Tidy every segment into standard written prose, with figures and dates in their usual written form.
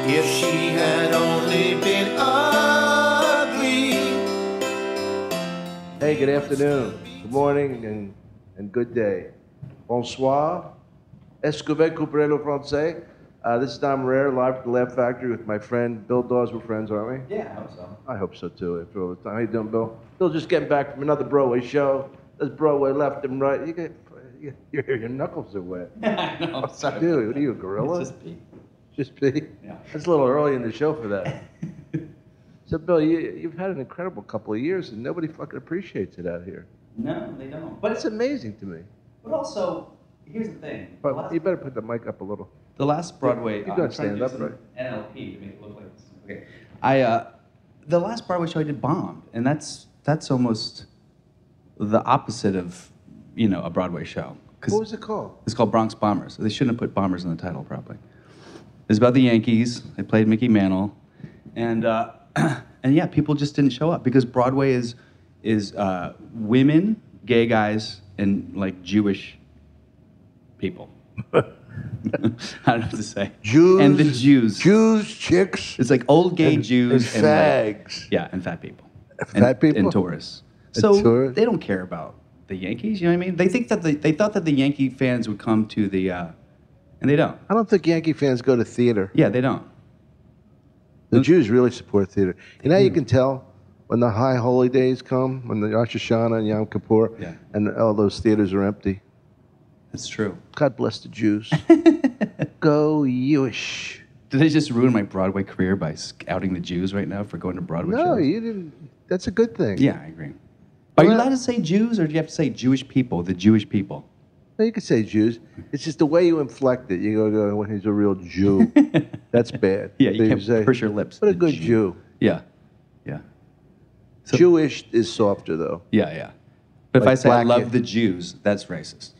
If she had only been ugly. Hey, good afternoon, good morning, and good day. Bonsoir. Est-ce que vous comprenez le français? This is Irrera, live from the Laugh Factory with my friend Bill Dawes. We're friends, aren't we? Yeah, I hope so. I hope so too, after all the time. How you doing, Bill? Bill just getting back from another Broadway show. There's Broadway left and right. Your knuckles are wet. I know, sorry. Dude, what are you, a gorilla? It's just pee. Just pee? Yeah. That's a little early in the show for that. So, Bill, you've had an incredible couple of years, and nobody fucking appreciates it out here. No, they don't. But it's amazing to me. But also, here's the thing. But you better put the mic up a little. The last Broadway. You don't stand up, right? NLP to make it look like this. Okay. The last Broadway show I did bombed, and that's almost the opposite of, a Broadway show. What was it called? It's called Bronx Bombers. They shouldn't have put Bombers in the title, probably. It's about the Yankees. I played Mickey Mantle, and yeah, people just didn't show up because Broadway is women, gay guys, and like Jewish people. I don't know what to say. Jews. And the Jews. Jews, chicks. It's like old gay Jews and fags. And fat people. Fat people? And tourists. And So tourists? they don't care about the Yankees, you know what I mean? They think that they thought that the Yankee fans would come to the, and they don't. I don't think Yankee fans go to theater. Yeah, they don't. The Jews really support theater. You know how you can tell when the high holy days come, when the Rosh Hashanah and Yom Kippur, Yeah. and all those theaters are empty? That's true. God bless the Jews. Go Jewish. Did I just ruin my Broadway career by scouting the Jews right now for going to Broadway No, shows? you didn't. That's a good thing. Yeah, I agree. Are you Well, allowed to say Jews, or do you have to say Jewish people, the Jewish people? No, you can say Jews. It's just the way you inflect it. You go, when he's a real Jew. That's bad. Yeah, you So can't say, purse your lips. What a The good Jew. Yeah, yeah. So- Jewish is softer, though. Yeah. But if Like I say I black- love the Jews, that's racist.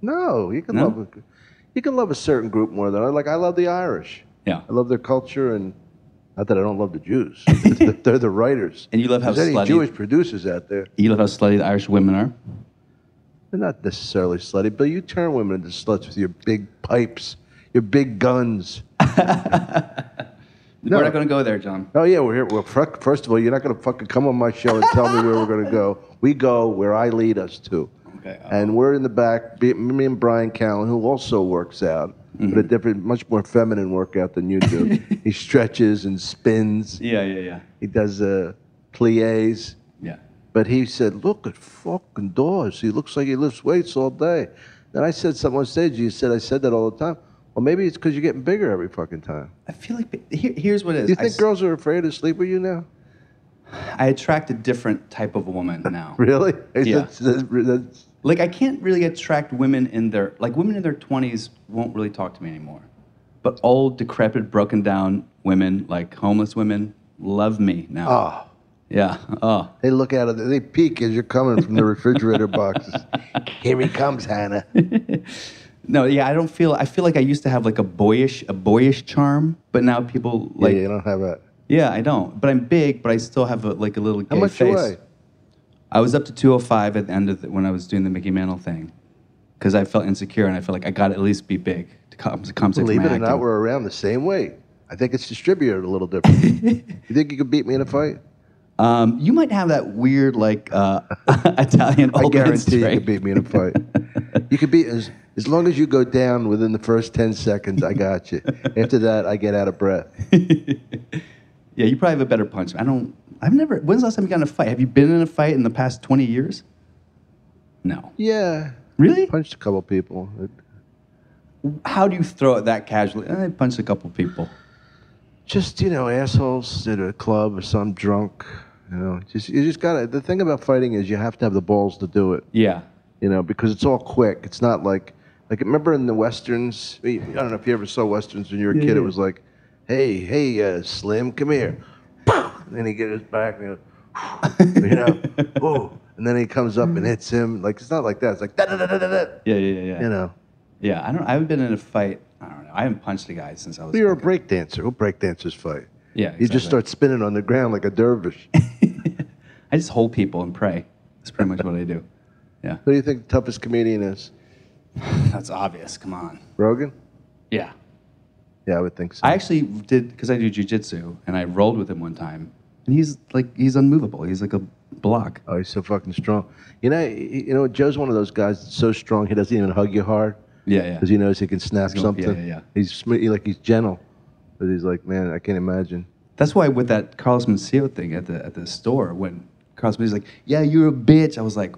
No, you can No? love a certain group more than I love the Irish. Yeah. I love their culture, and not that I don't love the Jews. They're the writers. And you love how There's any slutty- Jewish producers out there. You love how slutty the Irish women are? They're not necessarily slutty, but you turn women into sluts with your big pipes, your big guns. We're not going to go there, John. Oh yeah, we're here. Well, first of all, you're not going to fucking come on my show and tell me where we're going to go. We go where I lead us to. Okay. And we're in the back, me and Brian Callen, who also works out, but a different, much more feminine workout than you do. He stretches and spins. Yeah. He does plies. Yeah. But he said, look at fucking Dawes. He looks like he lifts weights all day. Then I said something on stage. You said I said that all the time. Well, maybe it's because you're getting bigger every fucking time. I feel like, here's what it is. Do you think girls are afraid to sleep with you now? I attract a different type of woman now. Really? Yeah. That's- Like, I can't really attract women in their 20s won't really talk to me anymore. But old, decrepit, broken down women, like homeless women, love me now. oh. Yeah. Oh. They look out of they peek as you're coming from the refrigerator boxes. Here he comes, Hannah. No, yeah, I feel like I used to have like a boyish charm, but now people like, Yeah, you don't have that. yeah, I don't. But I'm big, but I still have a little gay How much face. you weigh? I was up to 205 at the end of when I was doing the Mickey Mantle thing, because I felt insecure and I felt like I got to at least be big to compensate for Believe my it or not, acting. we're around the same weight. I think it's distributed a little different. You think you could beat me in a fight? You might have that weird like Italian I old man guarantee you strength. could beat me in a fight. You could beat as long as you go down within the first 10 seconds. I got you. After that, I get out of breath. Yeah, you probably have a better punch. I've never. When's the last time you got in a fight? Have you been in a fight in the past 20 years? No. Yeah. Really? Punched a couple people. How do you throw it that casually? I punched a couple people. Just, assholes at a club or some drunk. You just gotta. The thing about fighting is you have to have the balls to do it. Yeah. Because it's all quick. It's not like remember in the westerns. I don't know if you ever saw westerns when you were a kid. It was like, hey, Slim, come here. And then he get his back, and whoa. And then he comes up and hits him. Like it's not like that. It's like da da da da da. Yeah. Yeah, I haven't been in a fight. I don't know. I haven't punched a guy since I was. Well, you're a break dancer. Who break dancers fight? Yeah, You just exactly. start spinning on the ground like a dervish. I just hold people and pray. That's pretty much what I do. Yeah. Who do you think the toughest comedian is? That's obvious. Come on. Rogan? Yeah. Yeah, I would think so. I actually did, because I do jujitsu, and I rolled with him one time, and he's unmovable. He's like a block. Oh, he's so fucking strong. Joe's one of those guys that's so strong he doesn't even hug you hard Yeah. because he knows he can snap He's something. yeah. He's gentle, but he's like, man, I can't imagine. That's why with that Carlos Mencia thing at the store, when Carlos Mencia's like, yeah, you're a bitch, I was like,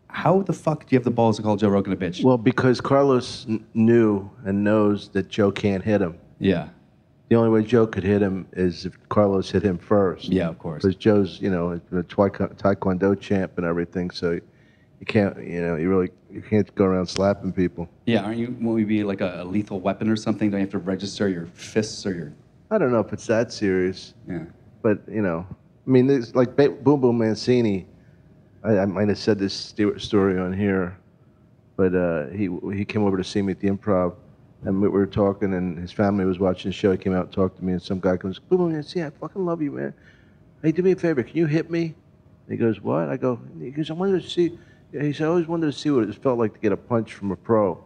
how the fuck do you have the balls to call Joe Rogan a bitch? Well, because Carlos knew and knows that Joe can't hit him. Yeah. The only way Joe could hit him is if Carlos hit him first. Yeah, of course. Because Joe's, a Taekwondo champ and everything, so you can't, you can't go around slapping people. Yeah, won't you be like a lethal weapon or something? Don't you have to register your fists or your... I don't know if it's that serious. Yeah. But, there's like Boom Boom Mancini. I might have said this story on here, but he came over to see me at the Improv, and we were talking, and his family was watching the show. He came out and talked to me, and some guy comes, Boom Boom Mancini, I fucking love you, man. Hey, do me a favor, can you hit me? And he goes, what? He goes, I wanted to see, he said, I always wanted to see what it felt like to get a punch from a pro.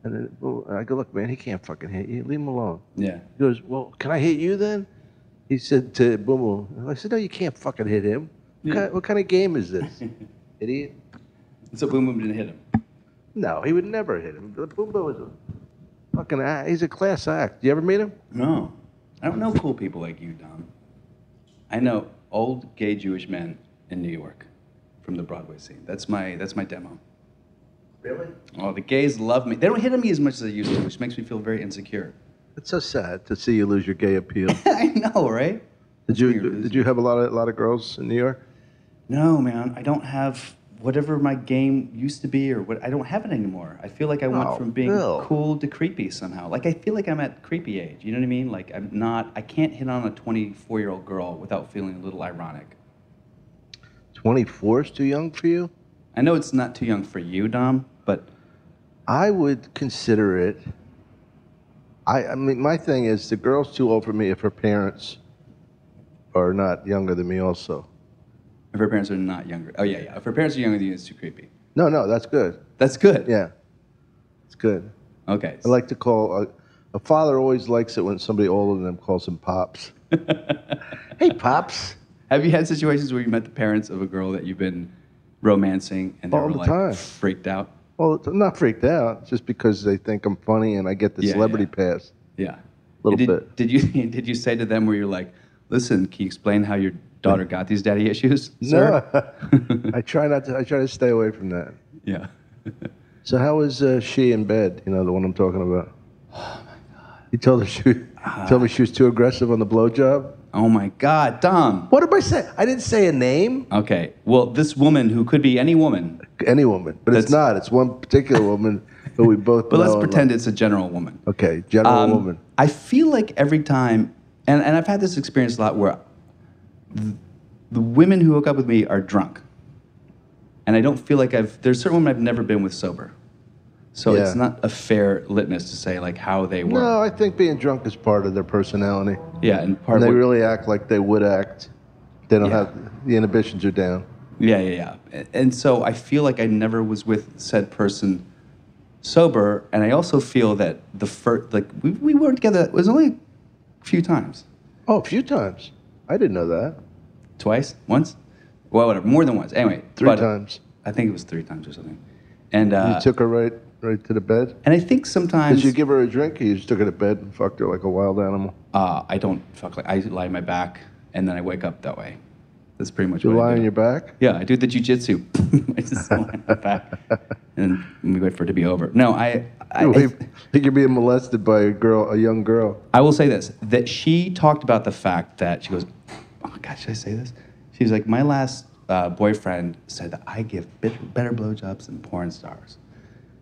And then I go, look, man, he can't fucking hit you. Leave him alone. Yeah. He goes, well, can I hit you then? He said to Boom Boom. I said, no, you can't fucking hit him. What kind of game is this? Idiot. So Boom Boom didn't hit him? No, he would never hit him. Boom Boom was a fucking he's a class act. You ever meet him? No. I don't know cool people like you, Dom. I know old gay Jewish men in New York from the Broadway scene. That's my demo. Really? Oh, the gays love me. They don't hit on me as much as they used to, which makes me feel very insecure. It's so sad to see you lose your gay appeal. I know, right? Did you have a lot of girls in New York? No, man. I don't have whatever my game used to be, or what. I don't have it anymore. I feel like I went from being cool to creepy somehow. Like I feel like I'm at creepy age. You know what I mean? Like I can't hit on a 24-year-old girl without feeling a little ironic. 24 is too young for you? I know it's not too young for you, Dom, but I would consider it. I mean, my thing is the girl's too old for me if her parents are not younger than me also. If her parents are not younger. Oh, yeah. If her parents are younger than you, it's too creepy. No, that's good. That's good? Yeah. It's good. Okay. I like to call, a father always likes it when somebody older than them calls him Pops. Hey, Pops. Have you had situations where you met the parents of a girl that you've been romancing and they All were the like time. freaked out? Well, I'm not freaked out, just because they think I'm funny and I get the celebrity pass. Yeah. A little bit. Did you say to them where you're like, listen, can you explain how your daughter got these daddy issues, sir? No, I try to stay away from that. Yeah. So how was she in bed? You know, the one I'm talking about. Oh my God. You told me she was too aggressive on the blowjob. Oh my God, Dom. What did I say? I didn't say a name. Okay. Well, this woman who could be any woman. Any woman, but it's not. It's one particular woman who we both know. But let's pretend it's a general woman. Okay, general woman. I feel like every time, and I've had this experience a lot where the women who hook up with me are drunk. And I don't feel like there's certain women I've never been with sober. So it's not a fair litmus to say like how they were. No, I think being drunk is part of their personality. Yeah, and they really act like they would act. They don't have, the inhibitions are down. Yeah. And so I feel like I never was with said person sober, and I also feel that the first, like, we weren't together, it was only a few times. Oh, a few times. I didn't know that. Twice? Once? Well, whatever, more than once. Anyway. 3 times. I think it was 3 times or something. And you took her right to the bed? And I think sometimes... Did you give her a drink, or you just took her to bed and fucked her like a wild animal? I don't fuck like... I lie on my back, and then I wake up that way. That's pretty much what I do. You lie on your back? Yeah, I do the jujitsu. I just lie on my back, and we wait for it to be over. No, I think you're being molested by a young girl. I will say this, that she talked about the fact that, she goes, oh God, should I say this? She's like, my last boyfriend said that I give better blowjobs than porn stars.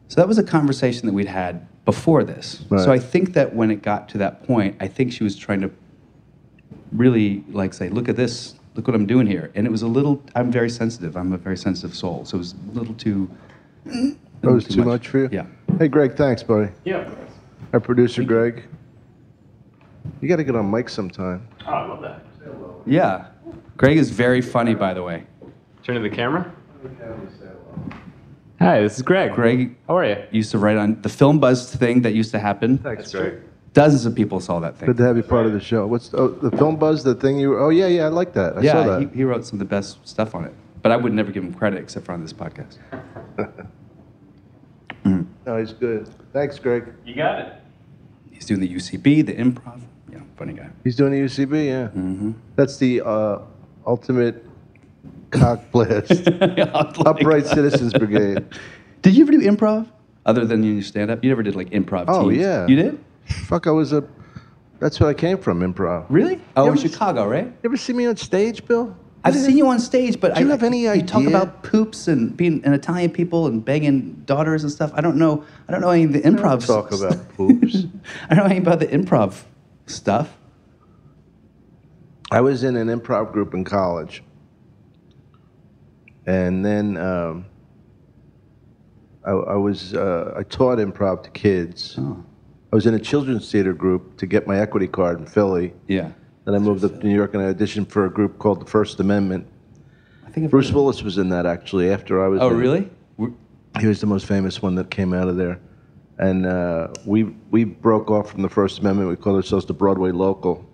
So that was a conversation that we'd had before this. Right. So I think that when it got to that point, I think she was trying to really like say, look at this, look what I'm doing here. And it was a little, I'm very sensitive. I'm a very sensitive soul. So it was a little too... That was too much for you? Yeah. Hey, Greg, thanks, buddy. Yeah. Our producer, Greg. You got to get on mic sometime. Oh, I love that. Yeah. Greg is very funny, by the way. Turn to the camera. Hi, this is Greg. Greg, how are you? Used to write on the Film Buzz thing that used to happen. Thanks, Greg. Dozens of people saw that thing. Good to have you part of the show. What's the film buzz? The thing you? Oh yeah, I like that. I saw Yeah, that. he wrote some of the best stuff on it. But I would never give him credit except for on this podcast. No, he's good. Thanks, Greg. You got it. He's doing the UCB, the improv. Yeah, funny guy. He's doing the UCB. Yeah. Mm-hmm. That's the ultimate cock blast. Upright Citizens Brigade. Did you ever do improv other than your stand-up? You never did like improv Oh, teams? yeah. You did? Fuck, that's where I came from, improv. Really? Oh, You in ever- Chicago, right? You ever see me on stage, Bill? I've seen you on stage, but Do you have any You talk idea? about poops and being an Italian people and banging daughters and stuff. I don't know any of the improv Talk about poops. I don't know anything about the improv stuff. I was in an improv group in college. And then I taught improv to kids. Oh. I was in a children's theater group to get my equity card in Philly. Yeah. Then I moved up to New York and I auditioned for a group called the First Amendment. I think I've Bruce heard of Willis was in that actually after I was it. Oh, in it. really? He was the most famous one that came out of there. And we broke off from the First Amendment. We called ourselves the Broadway Local.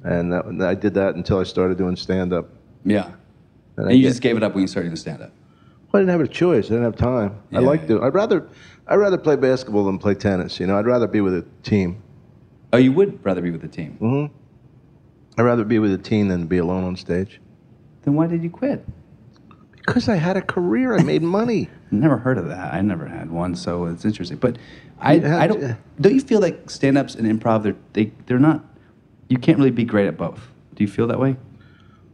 And I did that until I started doing stand-up. Yeah. And And you just gave it up when you started doing stand-up. Well, I didn't have a choice. I didn't have time. Yeah, I liked yeah. it. I'd rather play basketball than play tennis. You know, I'd rather be with a team. Oh, you would rather be with the team. Mm-hmm. I'd rather be with a team than be alone on stage. Then why did you quit? Because I had a career. I made money. Never heard of that. I never had one, so it's interesting. But I Yeah, don't you feel like stand-ups and improv they're not, you can't really be great at both. Do you feel that way?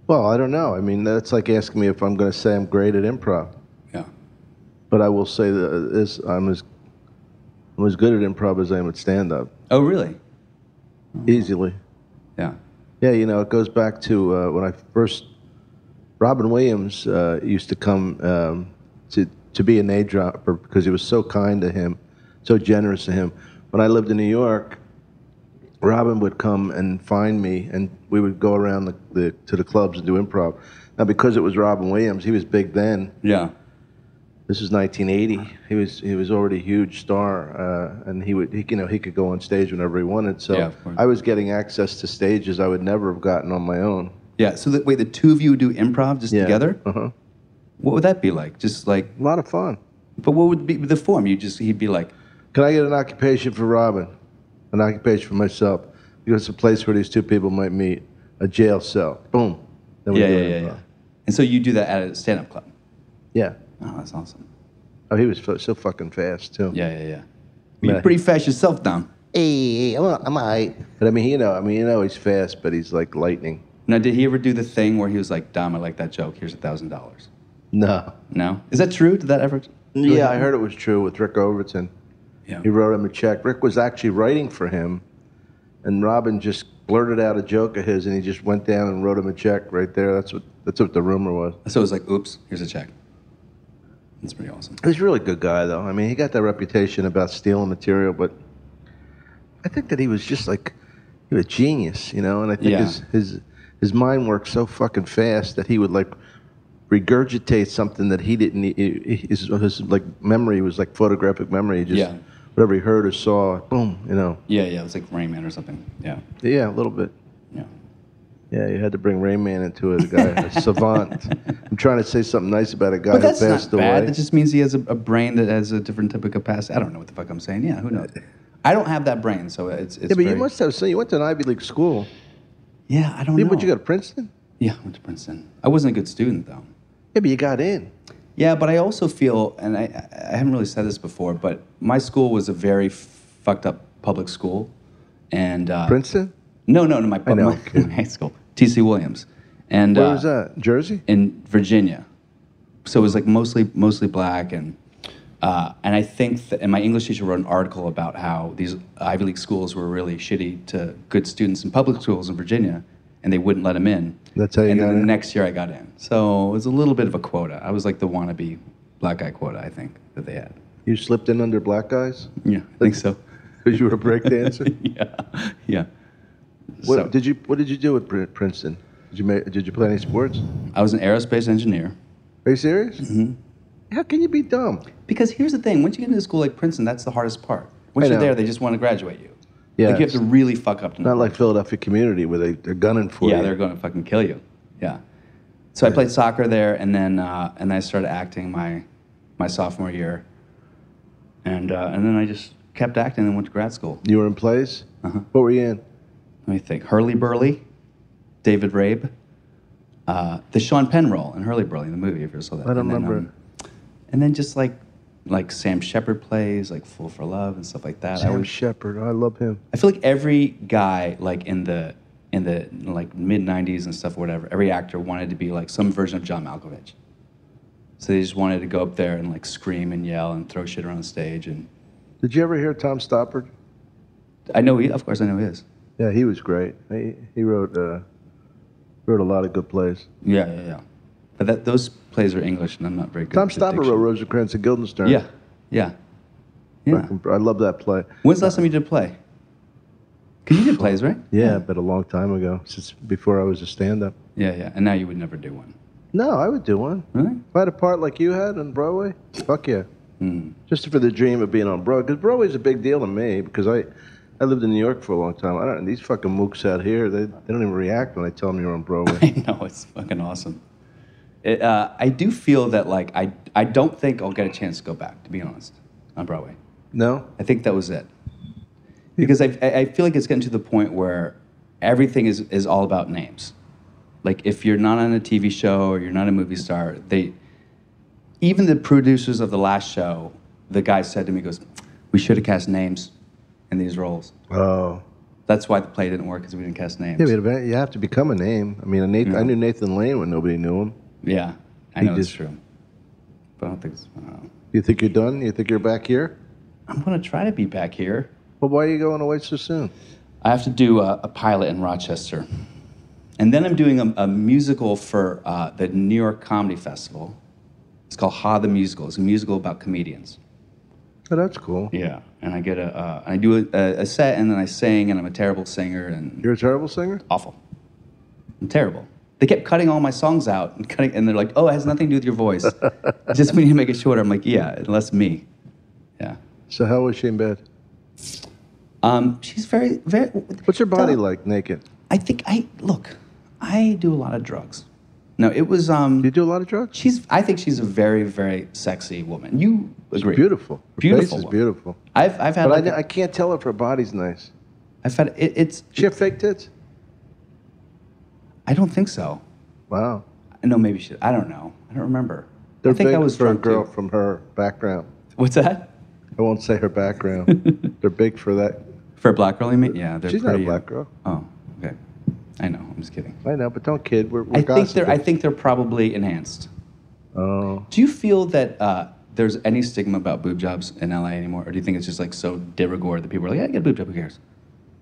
Well, I don't know. I mean, that's like asking me if I'm going to say I'm great at improv. Yeah. But I will say that I'm as good at improv as I am at stand-up. Oh, really? Easily. Yeah. Yeah, you know, it goes back to when I first... Robin Williams used to come to be a name dropper because he was so kind to him, so generous to him. When I lived in New York, Robin would come and find me, and we would go around to the clubs and do improv. Now, because it was Robin Williams, he was big then. Yeah. This is 1980. He was already a huge star, and he could go on stage whenever he wanted. So Yeah, of course. I was getting access to stages I would never have gotten on my own. Yeah. So wait, the two of you would do improv just Yeah. together? Uh-huh. What would that be like? Just like, A lot of fun. but what would be the form? He'd be like, Can I get an occupation for Robin? An occupation for myself? Because it's a place where these two people might meet. A jail cell. Boom. Then we yeah, do yeah, yeah, improv. yeah. And so you do that at a stand-up club? Yeah. Oh, that's awesome. Oh, he was so fucking fast too. Yeah, yeah, yeah. Yeah. You're pretty fast yourself, Dom. Hey, I'm all right. But I mean, he's fast, but he's like lightning. Now, did he ever do the thing where he was like, Dom, I like that joke. Here's $1,000. No. No? Is that true? Did that ever? really Yeah, I happen? heard it was true with Rick Overton. Yeah. He wrote him a check. Rick was actually writing for him, and Robin just blurted out a joke of his, and he just went down and wrote him a check right there. That's what the rumor was. So it was like, oops, here's a check. That's pretty awesome. He's a really good guy, though. I mean, he got that reputation about stealing material, but I think that he was just like he was a genius, you know. And I think Yeah. his mind worked so fucking fast that he would like regurgitate something that he didn't. His like memory was like photographic memory. He just Yeah. whatever he heard or saw, boom, you know. Yeah, yeah, it was like Rain Man or something. Yeah, Yeah, a little bit. yeah. Yeah, you had to bring Rain Man into it. A guy, a savant. I'm trying to say something nice about a guy But who that's passed not bad. away. That just means he has a brain that has a different type of capacity. I don't know what the fuck I'm saying. Yeah, who knows? I don't have that brain, so it's Yeah, but you very- must have. So you went to an Ivy League school. Yeah, I don't know. Would you go to Princeton? Yeah, I went to Princeton. I wasn't a good student, though. Yeah, but you got in. Yeah, but I also feel, and I haven't really said this before, but my school was a very fucked up public school. And Princeton? No, my I know, my, I'm kidding. my high school, T.C. Williams. And Where was that? Jersey? in Virginia. So it was like mostly black, and I think that, and my English teacher wrote an article about how these Ivy League schools were really shitty to good students in public schools in Virginia, and they wouldn't let them in. That's how you and got then in? the next year I got in. So it was a little bit of a quota. I was like the wannabe black guy quota, I think, that they had. You slipped in under black guys? Yeah, I think so. Because you were a breakdancer? yeah. What So, did you do at Princeton? Did you play any sports? I was an aerospace engineer. Are you serious? Mm-hmm. How can you be dumb? Because here's the thing, once you get into a school like Princeton, that's the hardest part. Once I you're know. there, they just want to graduate you. Yeah, Like you have to really fuck up to know. Not like Philadelphia Community where they're gunning for you. Yeah, they're going to fucking kill you. Yeah. So I played soccer there, and then I started acting my sophomore year, and then I just kept acting and went to grad school. You were in plays? Uh-huh. What were you in? Let me think. Hurly Burly, David Rabe, the Sean Penn role in Hurly Burly, the movie, if you ever saw that. I don't remember. And then just like Sam Shepard plays, like Fool for Love and stuff like that. Sam Shepard, I love him. I feel like every guy, like in the like mid '90s and stuff, or whatever, every actor wanted to be like some version of John Malkovich. So they just wanted to go up there and like scream and yell and throw shit around the stage. And Did you ever hear Tom Stoppard? of course I know he is. Yeah, he was great. He wrote a lot of good plays. Yeah. But those plays are English, and I'm not very good. Tom with Stoppard diction. wrote Rosencrantz and Guildenstern. Yeah. I love that play. When's the last time you did a play? Because you did plays, right? Yeah, but a long time ago, since before I was a stand-up. Yeah. And now you would never do one. No, I would do one. Really? If I had a part like you had on Broadway, fuck yeah. Just for the dream of being on Broadway. Because Broadway's a big deal to me, because I lived in New York for a long time. These fucking mooks out here, they don't even react when I tell them you're on Broadway. I know, it's fucking awesome. I do feel that, like, I don't think I'll get a chance to go back, to be honest, on Broadway. No? I think that was it. Because I feel like it's getting to the point where everything is all about names. Like, if you're not on a TV show or you're not a movie star, even the producers of the last show, the guy said to me, goes, we should have cast names in these roles. Oh. That's why the play didn't work, because we didn't cast names. Yeah, but you have to become a name. I mean, I knew Nathan Lane when nobody knew him. Yeah, I know it's true. But I don't think it's... You think you're done? You think you're back here? I'm going to try to be back here. Well, why are you going away so soon? I have to do a pilot in Rochester. And then I'm doing a musical for the New York Comedy Festival. It's called Ha the Musical. It's a musical about comedians. Oh, that's cool. Yeah, and I get I do a set, and then I sing, and I'm a terrible singer, and You're a terrible singer? awful. I'm terrible. They kept cutting all my songs out, and they're like, oh, it has nothing to do with your voice. Just we need to make it shorter. I'm like, yeah, unless me. Yeah. So how was she in bed? She's very, very... What's her body like, naked? I do a lot of drugs. No, it was... You do a lot of drugs? I think she's a very, very sexy woman. You agree? She's beautiful. Her Beautiful face is woman. beautiful. I've had... But like I can't tell if her body's nice. I've had... It's... She have fake tits? I don't think so. Wow. No, maybe she... I don't know. I don't remember. They're I think big I was for a drunk, girl too. from her background. What's that? I won't say her background. They're big for that. For a black girl, you mean? Yeah, they're She's not a pretty... black girl. Oh, okay. I know. I'm just kidding. I know, but don't kid. We're I gossiping. think they're probably enhanced. Oh. Do you feel that there's any stigma about boob jobs in LA anymore, or do you think it's just like so de rigueur that people are like, yeah, get a boob job, who cares?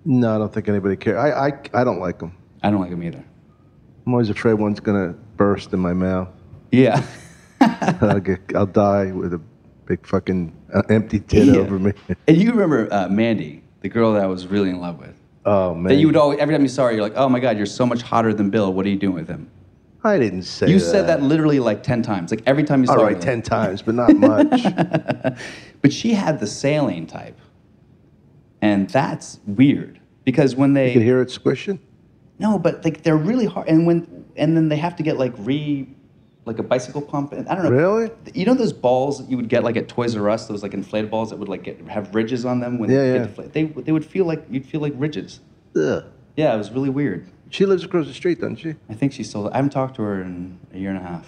No, I don't think anybody cares. I don't like them. I don't like them either. I'm always afraid one's going to burst in my mouth. Yeah. I'll die with a big fucking empty tit over me. And you remember Mandy, the girl that I was really in love with. Oh, man. That you would always, every time you saw her, you're like, oh my God, you're so much hotter than Bill. What are you doing with him? I didn't say that. You said that literally like 10 times. Like every time you saw her. All right, 10 times, but not much. But she had the saline type. And that's weird. Because when they... You could hear it squishing? No, but like they're really hard. And then they have to get like a bicycle pump. And I don't know. Really? You know those balls that you would get like at Toys R Us, those like inflated balls that would like have ridges on them when they get deflated? They would feel like, you'd feel like ridges. Ugh. Yeah, it was really weird. She lives across the street, doesn't she? I think she's still, I haven't talked to her in a year and a half.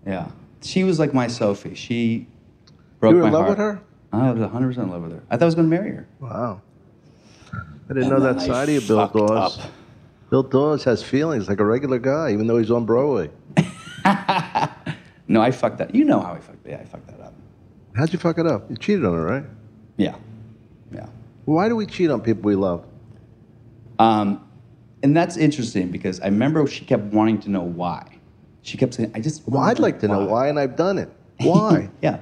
Yeah. She was like my Sophie. She broke my heart. You were in love with her? I was 100% in love with her. I thought I was going to marry her. Wow. I didn't know that side of you, Bill Dawes. Bill Dawes has feelings like a regular guy, even though he's on Broadway. No, I fucked that. You know how I fucked that. Yeah, I fucked that up. How'd you fuck it up? You cheated on her, right? Yeah. Yeah. Why do we cheat on people we love? And that's interesting because I remember she kept wanting to know why. She kept saying, I just Well, I'd like to know why, and I've done it. Why? Yeah.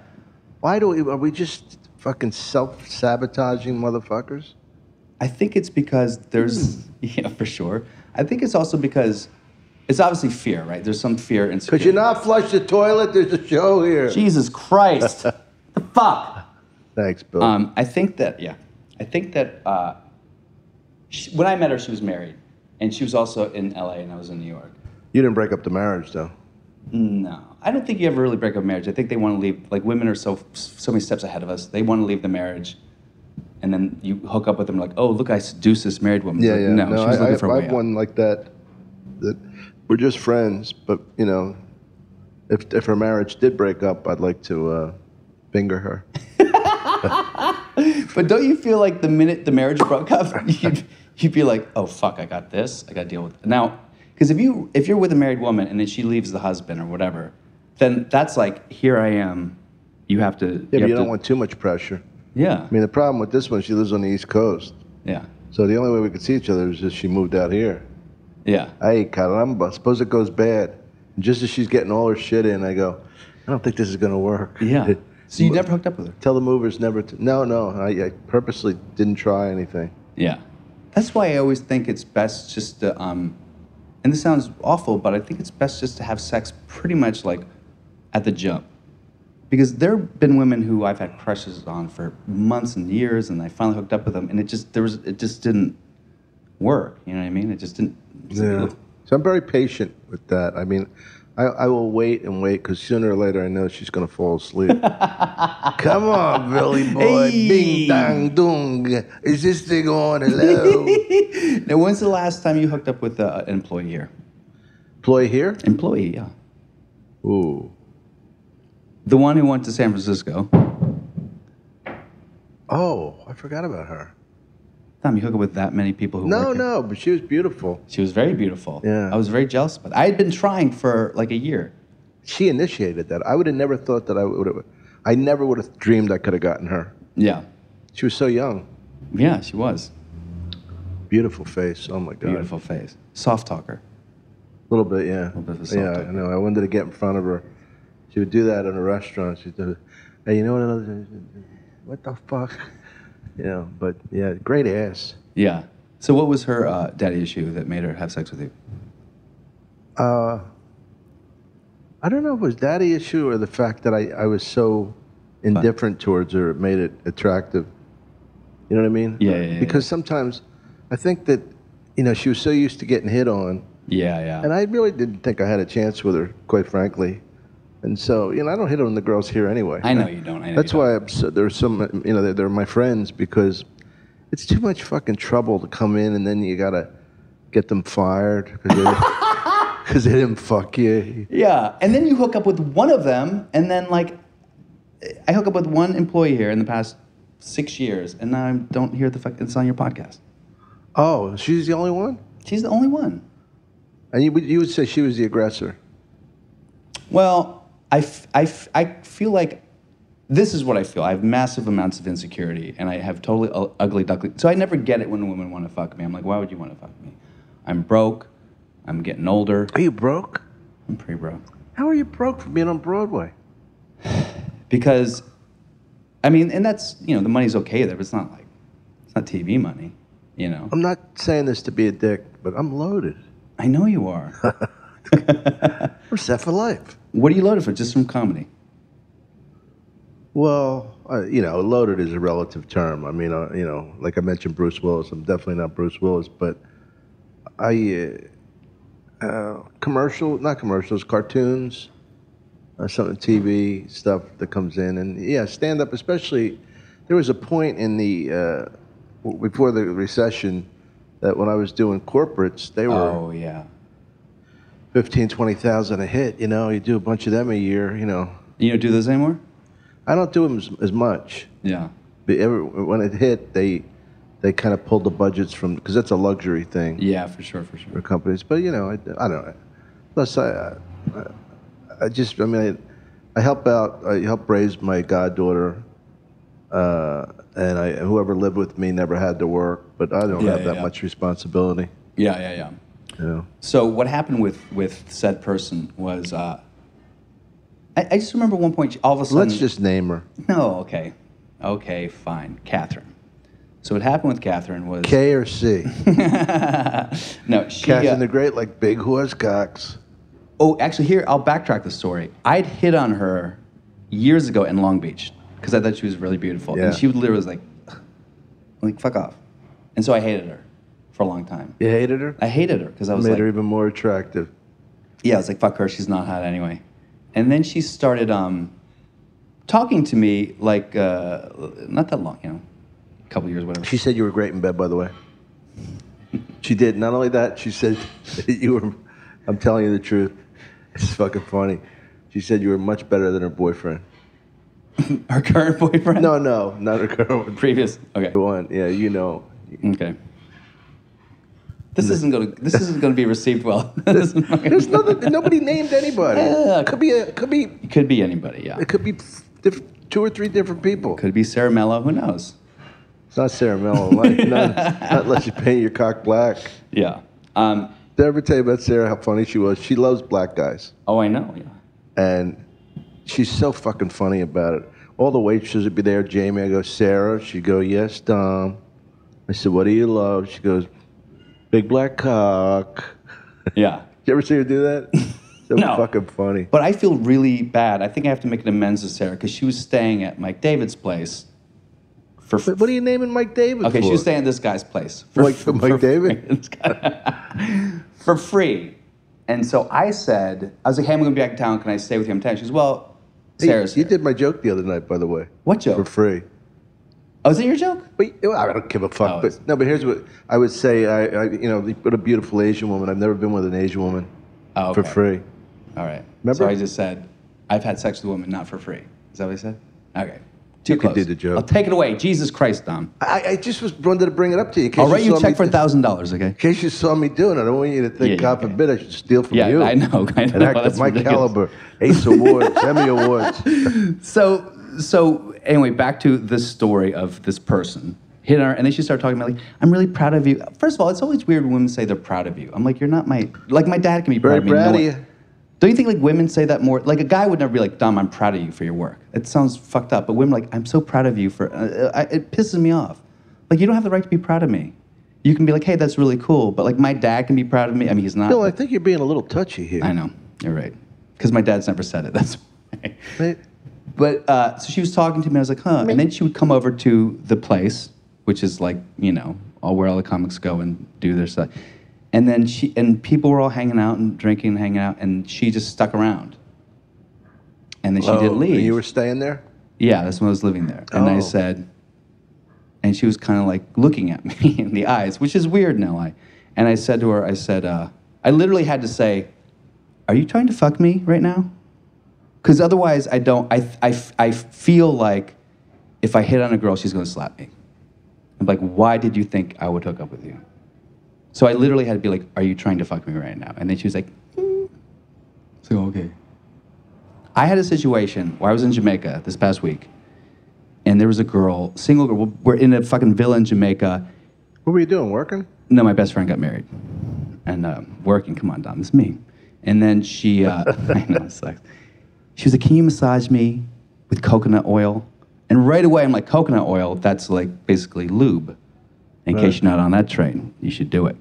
Why are we just fucking self-sabotaging motherfuckers? I think it's because there's, yeah, for sure. I think it's also because it's obviously fear, right? There's some fear and Could you not flush the toilet? There's a show here. Jesus Christ. The fuck? Thanks, Bill. I think that, yeah. I think that when I met her, she was married, and she was also in LA, and I was in New York. You didn't break up the marriage, though. No, I don't think you ever really break up marriage. I think they want to leave. Like women are so many steps ahead of us. They want to leave the marriage, and then you hook up with them like, oh, look, I seduced this married woman. Yeah, like, yeah. No, she was looking for a I way have out. one like that. That we're just friends, but you know, if her marriage did break up, I'd like to finger her. But don't you feel like the minute the marriage broke up, you'd be like, oh fuck, I got this. I got to deal with it now. Because if you're with a married woman and then she leaves the husband or whatever, then that's like, here I am. You have to. Yeah, but you don't want too much pressure. Yeah. I mean, the problem with this one, she lives on the East Coast. Yeah. So the only way we could see each other is if she moved out here. Yeah. Ay, caramba, suppose it goes bad. And just as she's getting all her shit in, I go, I don't think this is going to work. Yeah. So you never hooked up with her? Tell the movers never to. No, I purposely didn't try anything. Yeah. That's why I always think it's best just to, and this sounds awful, but I think it's best just to have sex pretty much like at the jump. Because there have been women who I've had crushes on for months and years, and I finally hooked up with them, and it just didn't work. You know what I mean? It just didn't. Yeah. So I'm very patient with that. I mean, I will wait and wait because sooner or later I know she's going to fall asleep. Come on, Billy boy. Hey. Bing, dang, dung. Is this thing on? Hello? Now, when's the last time you hooked up with an employee here? Employee here? Employee, yeah. Ooh. The one who went to San Francisco. Oh, I forgot about her. Tom, you hook up with that many people who work here? No, but she was beautiful. She was very beautiful. Yeah. I was very jealous, but I had been trying for like a year. She initiated that. I would have never thought that I never would have dreamed I could have gotten her. Yeah. She was so young. Yeah, she was. Beautiful face. Oh my God. Beautiful face. Soft talker. A little bit, yeah. Little bit of a soft Yeah, talker. I know. I wanted to get in front of her. She would do that in a restaurant. She'd do, hey, you know what the fuck? You know, but yeah, great ass. Yeah. So what was her daddy issue that made her have sex with you? I don't know if it was daddy issue or the fact that I was so indifferent towards her. It made it attractive. You know what I mean? Yeah. Because sometimes I think that, you know, she was so used to getting hit on. Yeah. And I really didn't think I had a chance with her, quite frankly. And so, you know, I don't hit on the girls here anyway. I know you don't. I know That's you don't. why there's some, you know, they're my friends because it's too much fucking trouble to come in and then you gotta get them fired because they didn't fuck you. Yeah, and then you hook up with one of them, and then like, I hook up with one employee here in the past 6 years, and now I don't hear the fuck. It's on your podcast. Oh, she's the only one? She's the only one. And you would say she was the aggressor? Well, I feel like this is what I feel. I have massive amounts of insecurity, and I have totally ugly duckling. So I never get it when women want to fuck me. I'm like, why would you want to fuck me? I'm broke. I'm getting older. Are you broke? I'm pretty broke. How are you broke from being on Broadway? Because, I mean, and that's, you know, the money's okay there, but it's not TV money, you know. I'm not saying this to be a dick, but I'm loaded. I know you are. I'm set for life. What are you loaded for? Just from comedy? Well, you know, loaded is a relative term. I mean, you know, like I mentioned Bruce Willis. I'm definitely not Bruce Willis, but not commercials, cartoons, some TV stuff that comes in. And yeah, stand-up especially. There was a point in the, before the recession, that when I was doing corporates, they were... Oh, yeah. 15, 20,000 a hit, you know, you do a bunch of them a year, you know. You don't do those anymore? I don't do them as much. Yeah. But when it hit, they kind of pulled the budgets from, because that's a luxury thing Yeah, for sure. for companies. But, you know, I don't know. Plus, I help out, I help raise my goddaughter, and whoever lived with me never had to work, but I don't have that much responsibility. Yeah. You know? So what happened with said person was, I just remember one point, all of a sudden... Let's just name her. No, okay. Okay, fine. Catherine. So what happened with Catherine was... K or C? No, she... Catherine the Great, like big horse cocks. Oh, actually, here, I'll backtrack the story. I'd hit on her years ago in Long Beach because I thought she was really beautiful. Yeah. And she literally was like, Like, fuck off. And so I hated her for a long time. You hated her? I hated her because I was Made like, her even more attractive. yeah, I was like, fuck her, she's not hot anyway. And then she started talking to me like, not that long, a couple years, whatever. She said you were great in bed, by the way. She did. Not only that, she said that you were, I'm telling you the truth. It's fucking funny. She said you were much better than her boyfriend. Her current boyfriend? No, not her current one. Previous? Okay. The one, yeah, you know. Okay. This isn't gonna be received well. There's nothing. Nobody named anybody. Yeah. It could be. It could be anybody. Yeah. It could be 2 or 3 different people. Could be Sarah Mello. Who knows? It's not Sarah Mello. not unless you paint your cock black. Yeah. Did I ever tell you about Sarah? How funny she was. She loves black guys, Oh, I know. Yeah. and she's so fucking funny about it. All the waitresses would be there. Jamie, I go, Sarah. She'd go, yes, Dom. I said, what do you love? She goes, big black cock. Yeah. You ever see her do that? So No. fucking funny. But I feel really bad. I think I have to make an amends to Sarah because she was staying at Mike David's place. But what are you naming Mike David for? Okay, she was staying at this guy's place. Mike David? This guy. For free. And so I said, I was like, hey, I'm going to be back in town. Can I stay with you in town? She goes, well, Hey, Sarah's you here. did my joke the other night, by the way. What joke? For free. Oh, is it your joke? But I don't give a fuck. Oh, But no, but here's what I would say. What a beautiful Asian woman. I've never been with an Asian woman Oh, for okay. free. All right. Remember? So I just said, I've had sex with a woman not for free. Is that what he said? Okay. Too You could close. do the joke. I'll take it away. Jesus Christ, Dom. I just wanted to bring it up to you. In case I'll write you a saw me check for $1,000, okay? In case you saw me doing it, I don't want you to think, Yeah, God okay. forbid, I should steal from Yeah, you. I know. And act at That's my ridiculous. caliber. Ace Awards, Emmy Awards. So anyway, back to this story of this person. Hit her, and then she started talking about like, I'm really proud of you. First of all, it's always weird when women say they're proud of you. I'm like, you're not my, like my dad can be Very proud of me. proud No of one- you. Don't you think like women say that more? Like a guy would never be like, Dom, I'm proud of you for your work. It sounds fucked up, but women are like, I'm so proud of you for, it pisses me off. Like you don't have the right to be proud of me. You can be like, hey, that's really cool, but like my dad can be proud of me. I mean, he's not. Bill, I think you're being a little touchy here. I know, you're right. Because my dad's never said it, that's why. Right? But so she was talking to me. I was like, huh. And then she would come over to the place, which is like, where all the comics go and do their stuff. And then people were all hanging out and drinking and hanging out, and she just stuck around. And then she didn't leave. And you were staying there? Yeah, that's when I was living there. And I Oh. said, and she was kind of like looking at me in the eyes, which is weird now. And I said to her, I literally had to say, are you trying to fuck me right now? Because otherwise I feel like if I hit on a girl, she's going to slap me. I'm like, why did you think I would hook up with you? So I literally had to be like, are you trying to fuck me right now? And then she was like, So, okay. I had a situation where I was in Jamaica this past week, and there was a girl, single girl, we're in a fucking villa in Jamaica. What were you doing, working? No, my best friend got married. And working, come on, Dom, it's me. And then she, I know, it sucks. She was like, can you massage me with coconut oil? And right away, I'm like, coconut oil, that's like basically lube. In case you're not on that train, you should do it.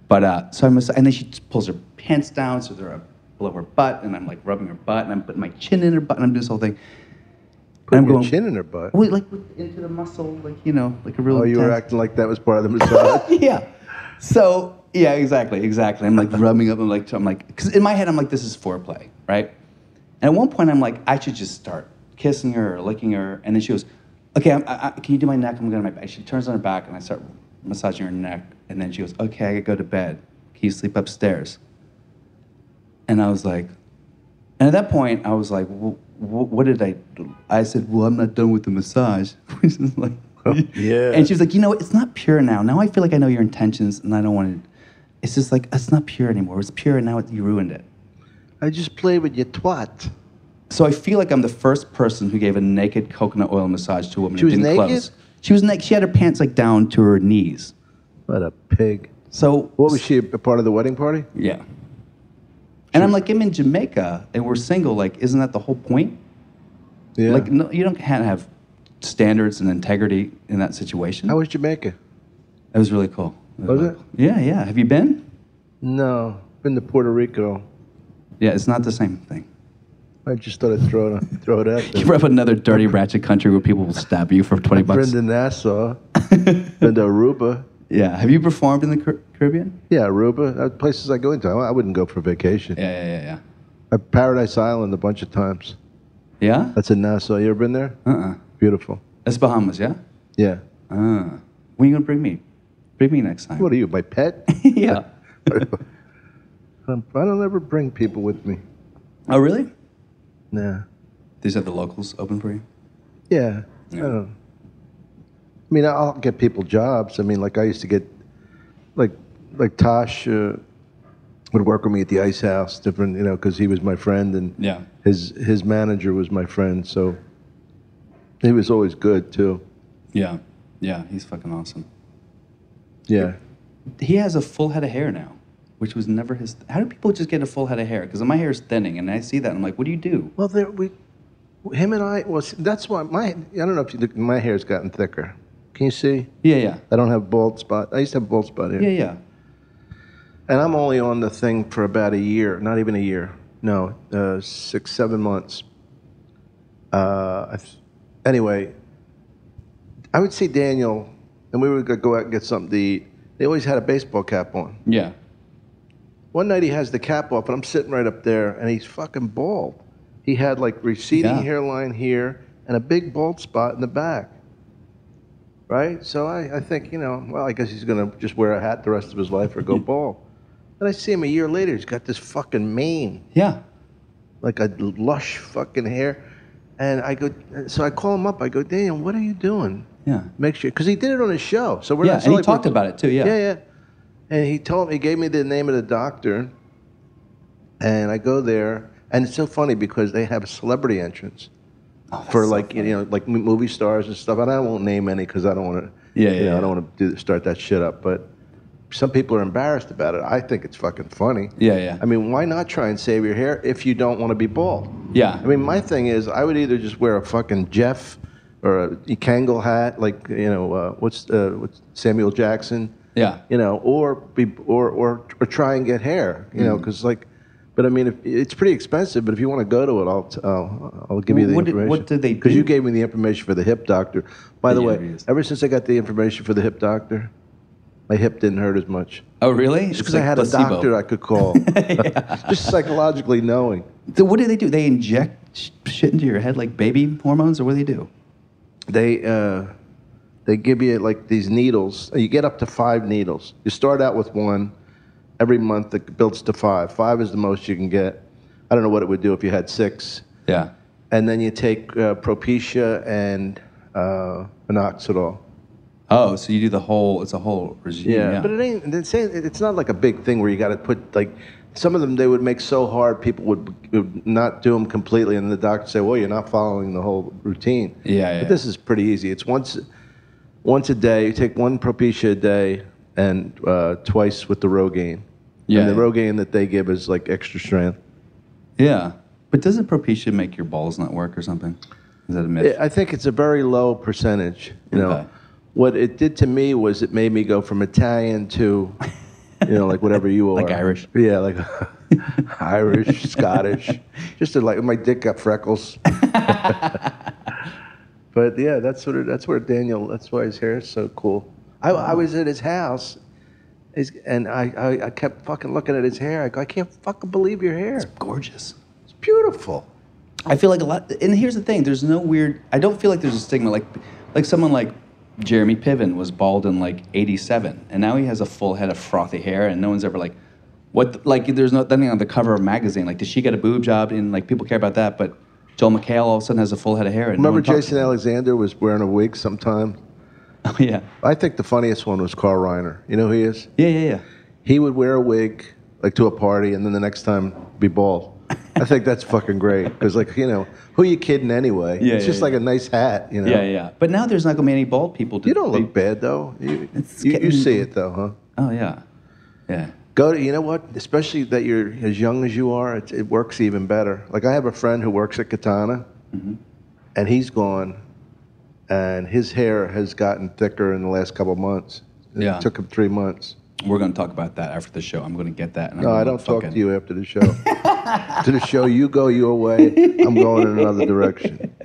But, so and then she pulls her pants down, so they're below her butt, and I'm like rubbing her butt, and I'm putting my chin in her butt, and I'm doing this whole thing. Putting And I'm your going, chin in her butt. wait, like into the muscle, like, like a real Oh, you were intense- acting like that was part of the massage? Yeah. So, yeah, exactly. I'm like rubbing up, I'm like, because in my head, I'm like, this is foreplay, right? And at one point, I'm like, I should just start kissing her or licking her. And then she goes, okay, can you do my neck? I'm going to my back. She turns on her back, and I start massaging her neck. And then she goes, okay, I gotta go to bed. Can you sleep upstairs? And I was like, and at that point, I was like, what did I do? I said, well, I'm not done with the massage. Which is like, Yeah. And she was like, it's not pure now. Now I feel like I know your intentions, and I don't want to. It's just like, it's not pure anymore. It's pure, and now you ruined it. I just played with your twat. So I feel like I'm the first person who gave a naked coconut oil massage to a woman She who was didn't naked? close. She was naked. She had her pants like down to her knees. What a pig. So What was she, a part of the wedding party? Yeah. And I'm like, I'm in Jamaica, and we're single. Like, isn't that the whole point? Yeah. Like, no, you don't have standards and integrity in that situation. How was Jamaica? It was really cool. Was it? Yeah, yeah. Have you been? No. Been to Puerto Rico. Yeah, it's not the same thing. I just thought I'd throw it at them. You're up another dirty ratchet country where people will stab you for $20. Friend in Nassau. Been to Aruba. Yeah. Have you performed in the Caribbean? Yeah, Aruba. Places I go into. I wouldn't go for vacation. Yeah. Paradise Island a bunch of times. Yeah? That's in Nassau. You ever been there? Beautiful. That's Bahamas, yeah? Yeah. When are you going to bring me? Bring me next time. What are you, my pet? Yeah. I don't ever bring people with me. Oh, really? Nah. These are the locals open for you? Yeah. I don't. I mean, I'll get people jobs. I mean, like I used to get, like Tosh would work with me at the Ice House, different, because he was my friend, and his manager was my friend, so he was always good too. Yeah, he's fucking awesome. Yeah. He has a full head of hair now, which was never his. How do people just get a full head of hair? Because my hair is thinning, and I see that, and I'm like, what do you do? Well, him and I, that's why I don't know if you look, my hair's gotten thicker. Can you see? Yeah. I don't have a bald spot. I used to have a bald spot here. Yeah. And I'm only on the thing for about a year, not even a year. No, 6, 7 months. Anyway, I would see Daniel, and we would go out and get something to eat. They always had a baseball cap on. Yeah. One night he has the cap off, and I'm sitting right up there, and he's fucking bald. He had like receding hairline here and a big bald spot in the back. Right? So I think, well, I guess he's going to just wear a hat the rest of his life or go bald. And I see him a year later, he's got this fucking mane. Yeah. Like a lush fucking hair. And so I call him up, I go, Daniel, what are you doing? Yeah. Make sure, because he did it on his show. So we're not, and he talked about it too, Yeah. And he gave me the name of the doctor. And I go there, and it's so funny because they have a celebrity entrance. For so like funny. Like movie stars and stuff, and I won't name any because I don't want to. I don't want to start that shit up. But some people are embarrassed about it. I think it's fucking funny. Yeah. I mean, why not try and save your hair if you don't want to be bald? Yeah. I mean, my thing is, I would either just wear a fucking Jeff or a Kangol hat, like what's Samuel Jackson. Yeah. Or try and get hair. Because like. But I mean, it's pretty expensive. But if you want to go to it, I'll give you the information. What did they do? Because you gave me the information for the hip doctor. By the way, ever since I got the information for the hip doctor, my hip didn't hurt as much. Oh, really? Just because I had placebo. A doctor I could call, just psychologically knowing. So what do they do? They inject shit into your head like baby hormones, or what do they do? They give you like these needles. You get up to 5 needles. You start out with 1. Every month it builds to 5. 5 is the most you can get. I don't know what it would do if you had 6. Yeah. And then you take Propecia and minoxidil. Oh, so you do it's a whole regime. Yeah. But it's not like a big thing where you got to put like, some of them they would make so hard people would not do them completely, and the doctor would say, well, you're not following the whole routine. Yeah. But this is pretty easy. It's once a day. You take 1 Propecia a day and twice with the Rogaine. Yeah. And the Rogaine that they give is like extra strength. Yeah. But doesn't Propecia make your balls not work or something? Is that a myth? I think it's a very low percentage. Okay. What it did to me was it made me go from Italian to, like whatever you are. Like Irish? Yeah, like Irish, Scottish. Just like my dick got freckles. But yeah, that's why his hair is so cool. I was at his house. And I kept fucking looking at his hair. I go, I can't fucking believe your hair. It's gorgeous. It's beautiful. I feel like a lot, and here's the thing, there's no weird, I don't feel like there's a stigma, like someone like Jeremy Piven was bald in like 87, and now he has a full head of frothy hair, and no one's ever like, there's nothing on the cover of a magazine, like, did she get a boob job, and like, people care about that, but Joel McHale all of a sudden has a full head of hair. And remember Jason Alexander was wearing a wig sometime? Oh, yeah. I think the funniest one was Carl Reiner. You know who he is? Yeah. He would wear a wig, like, to a party, and then the next time be bald. I think that's fucking great. Because, like, who you kidding anyway? Yeah, it's just like a nice hat, Yeah. But now there's not going to be any bald people. You don't look bad, though. You see it, though, huh? Oh, yeah. Yeah. You know what? Especially that you're as young as you are, it works even better. Like, I have a friend who works at Katana, and he's gone. And his hair has gotten thicker in the last couple of months. It took him 3 months. We're going to talk about that after the show. I'm going to get that. No, I don't talk to you after the show. To the show, you go your way. I'm going in another direction.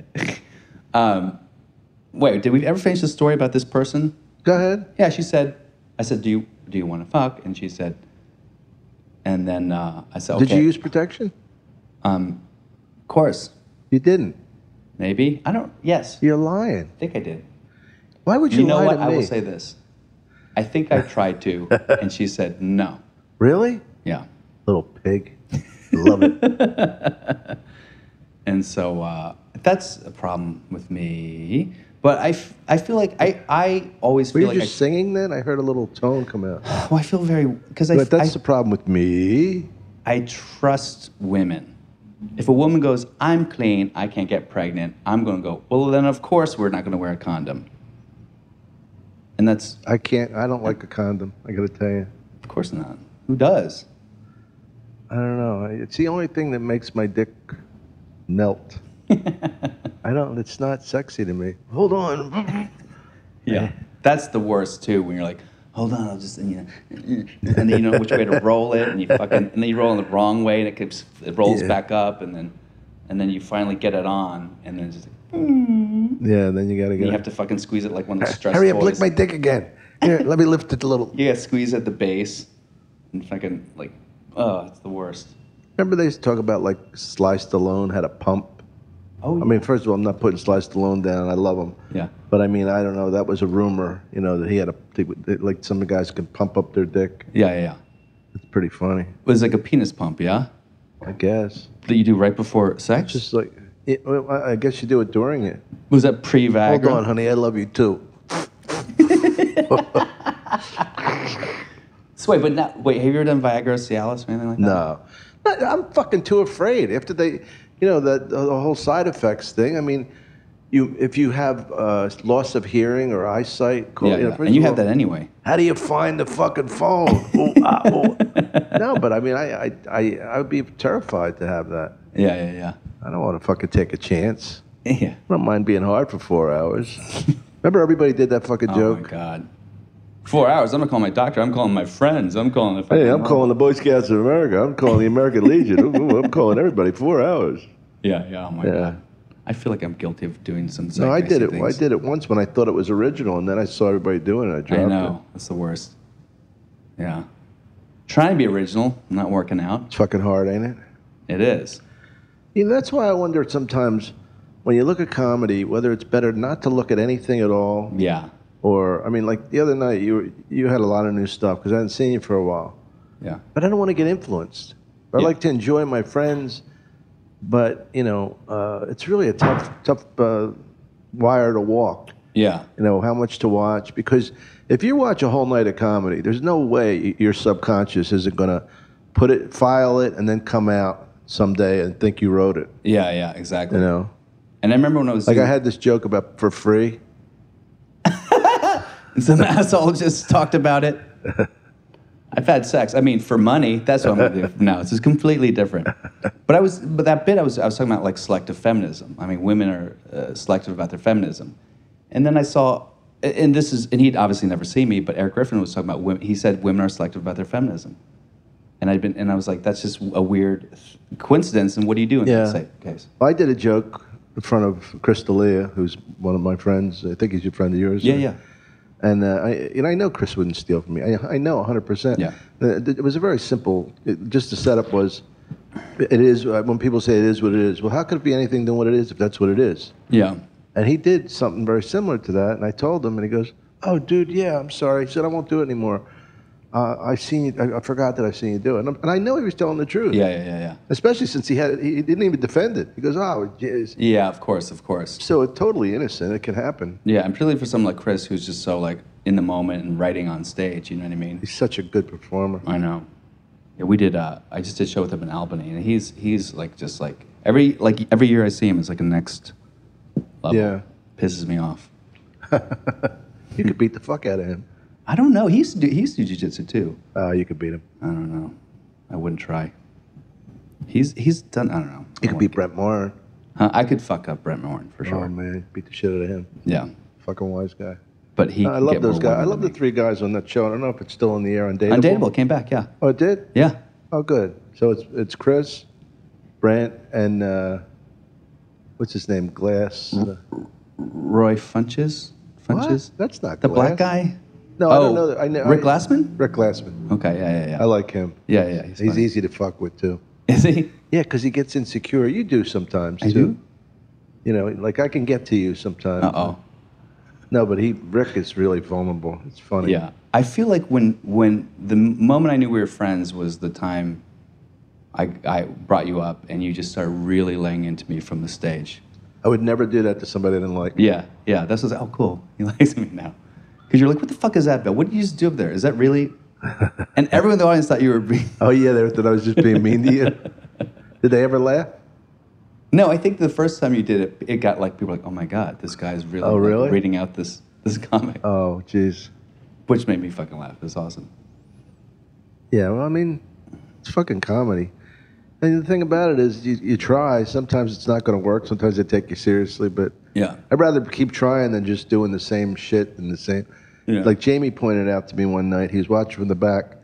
Wait, did we ever finish the story about this person? Go ahead. Yeah, she said, I said, do you want to fuck? And she said, and then I said, okay. Did you use protection? Of course. You didn't. Maybe. Yes. You're lying. I think I did. Why would you know lie what? to me? I will say this. I think I tried to, and she said no. Really? Yeah. Little pig. Love it. And so that's a problem with me. But I feel like I always Were feel you like just singing then? I heard a little tone come out. well, I feel very because But that's the problem with me. I trust women. If a woman goes, I'm clean, I can't get pregnant, I'm going to go, well, then of course we're not going to wear a condom. And that's... I don't like a condom, I gotta tell you. Of course not. Who does? I don't know. It's the only thing that makes my dick melt. It's not sexy to me. Hold on. Yeah. That's the worst, too, when you're like, hold on, I'll just, and then you know which way to roll it, and and then you roll in the wrong way, and it rolls back up, and then you finally get it on, and then it's just like, yeah, then you gotta you have to fucking squeeze it like one of the stress Hurry up, toys. lick my dick again. Here, let me lift it a little. You gotta squeeze at the base, and fucking, like, oh, it's the worst. Remember they used to talk about, like, Sly Stallone had a pump? Oh, yeah. I mean, first of all, I'm not putting Sly Stallone down. I love him. Yeah. But I mean, I don't know. That was a rumor, that he had like some guys can pump up their dick. Yeah. It's pretty funny. It was like a penis pump, yeah? I guess. That you do right before sex? Just like, I guess you do it during it. Was that pre-Viagra? Hold on, honey. I love you too. So wait, have you ever done Viagra, Cialis, or anything like that? No. I'm fucking too afraid. After the whole side effects thing. I mean, if you have loss of hearing or eyesight, and you have that anyway. How do you find the fucking phone? No, but I mean, I would be terrified to have that. Yeah. I don't want to fucking take a chance. Yeah. I don't mind being hard for 4 hours. Remember everybody did that fucking joke? Oh my God. 4 hours. I'm not calling my doctor. I'm calling my friends. I'm calling the fucking... Hey, I'm calling the Boy Scouts of America. I'm calling the American Legion. I'm calling everybody. 4 hours. Yeah. Oh my God. I feel like I'm guilty of doing some. No, I did it. Things. I did it once when I thought it was original, and then I saw everybody doing it. I dropped I know. That's the worst. Yeah. Trying to be original, not working out. It's fucking hard, ain't it? It is. That's why I wonder sometimes when you look at comedy, whether it's better not to look at anything at all. Yeah. Or, I mean, like the other night, you had a lot of new stuff because I hadn't seen you for a while. Yeah. But I don't want to get influenced. I like to enjoy my friends, but, it's really a tough wire to walk. Yeah. How much to watch. Because if you watch a whole night of comedy, there's no way your subconscious isn't going to file it, and then come out someday and think you wrote it. Yeah, exactly. And I remember when I was... I had this joke about for free. Some asshole just talked about it. I've had sex. I mean, for money, that's what I'm going to do. No, it's just completely different. But that bit I was talking about, like, selective feminism. I mean, women are selective about their feminism. And then I saw, and he'd obviously never seen me, but Eric Griffin was talking about women. He said women are selective about their feminism. And I was like, that's just a weird coincidence. And what do you do in that case? Well, I did a joke in front of Chris D'Elia, who's one of my friends. I think he's a friend of yours. Yeah. And I know Chris wouldn't steal from me. I know 100%. Yeah. It was a very simple. Just the setup was, it is when people say it is what it is. Well, how could it be anything than what it is if that's what it is? Yeah. And he did something very similar to that. And I told him, and he goes, "Oh, dude, yeah, I'm sorry." He said, "I won't do it anymore. I forgot that I seen you do it." And I know he was telling the truth. Yeah. Especially since he didn't even defend it. He goes, "Oh, jeez." Yeah, of course. So it's totally innocent. It can happen. Yeah, and particularly for someone like Chris, who's just so, like, in the moment and writing on stage, you know what I mean? He's such a good performer. I know. Yeah, we did. I just did a show with him in Albany, and he's like just like every year I see him, it's like a next level. Yeah. Pisses me off. You could beat the fuck out of him. I don't know. He used to do jiu-jitsu too. You could beat him. I don't know. I wouldn't try. He's done. I don't know. You could beat Brent Moore. I could fuck up Brent Moore for sure. Oh man, beat the shit out of him. Yeah. Fucking wise guy. But I love those guys. I love the three guys on that show. I don't know if it's still on the air. Undateable. Undateable it came back. Yeah. Oh, it did? Yeah. Oh, good. So it's Chris, Brent, and what's his name? Glass. Roy Funches. Funches? What? That's not The Glass. black guy? No, I don't know. That. I know Rick Glassman? Rick Glassman. Okay, yeah. I like him. Yeah. He's funny. easy to fuck with too. Is he? Yeah, because he gets insecure. You do sometimes I too. do? You know, like I can get to you sometimes. Uh-oh. No, but Rick is really vulnerable. It's funny. Yeah. I feel like when the moment I knew we were friends was the time I brought you up and you just started really laying into me from the stage. I would never do that to somebody I didn't like. Yeah. That's oh cool. He likes me now. Because you're like, what the fuck is that, Bill? What did you just do up there? Is that really? And everyone in the audience thought you were being. Oh yeah, they thought I was just being mean to you. Did they ever laugh? No, I think the first time you did it, it got like people were like, oh my god, this guy's really, really? reading out this comic. Oh jeez. Which made me fucking laugh. It was awesome. Yeah, well, I mean, it's fucking comedy. And the thing about it is, you try. Sometimes it's not going to work. Sometimes they take you seriously. But Yeah. I'd rather keep trying than just doing the same shit and the same. Yeah. Like Jamie pointed out to me one night. He was watching from the back,